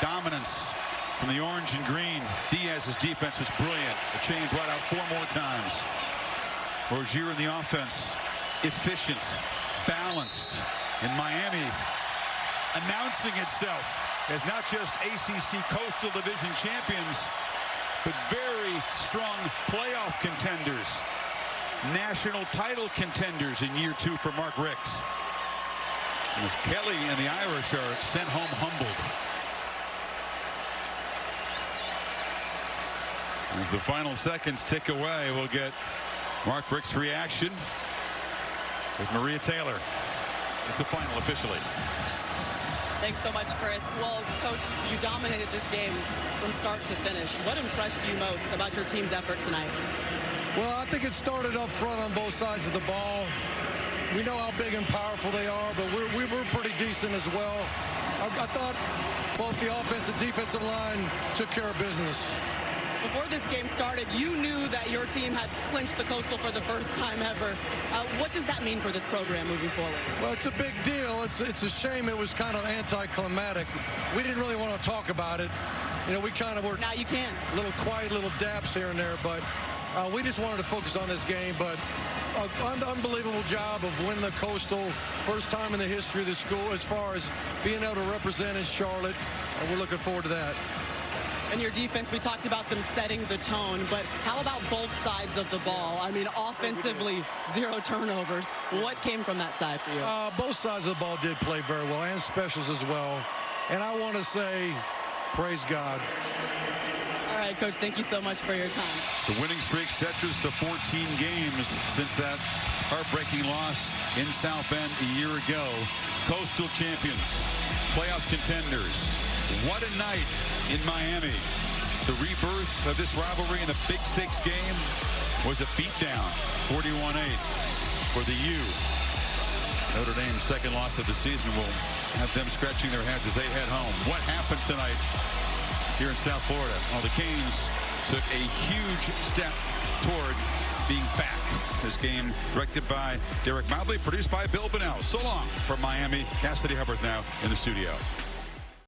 dominance from the orange and green. Diaz's defense was brilliant. The chain brought out 4 more times. Rozier in the offense. Efficient. Balanced. And Miami announcing itself as not just ACC Coastal Division champions, but very strong playoff contenders. National title contenders in year 2 for Mark Richt. As Kelly and the Irish are sent home humbled. As the final seconds tick away, we'll get Mark Richt's reaction with Maria Taylor. It's a final officially. Thanks so much, Chris. Well, Coach, you dominated this game from start to finish. What impressed you most about your team's effort tonight? Well, I think it started up front on both sides of the ball. We know how big and powerful they are, but we were pretty decent as well. I thought both the offensive and defensive line took care of business. Before this game started, you knew that your team had clinched the Coastal for the first time ever. What does that mean for this program moving forward? Well, it's a big deal. It's a shame it was kind of anticlimactic. We didn't really want to talk about it. You know, we kind of were now you can. A little quiet, little daps here and there, but we just wanted to focus on this game. But an unbelievable job of winning the Coastal, first time in the history of the school as far as being able to represent in Charlotte, and we're looking forward to that. And your defense, we talked about them setting the tone, but how about both sides of the ball? I mean, offensively, 0 turnovers. What came from that side for you? Both sides of the ball did play very well, and specials as well. And I want to say, praise God. All right, Coach, thank you so much for your time. The winning streak stretches to 14 games since that heartbreaking loss in South Bend a year ago. Coastal champions, playoff contenders. What a night in Miami. The rebirth of this rivalry in a big stakes game was a beatdown, 41-8 for the U. Notre Dame's second loss of the season will have them scratching their heads as they head home. What happened tonight here in South Florida? Well, the Canes took a huge step toward being back. This game directed by Derek Mobley, produced by Bill Bonnell. So long from Miami. Cassidy Hubbard now in the studio.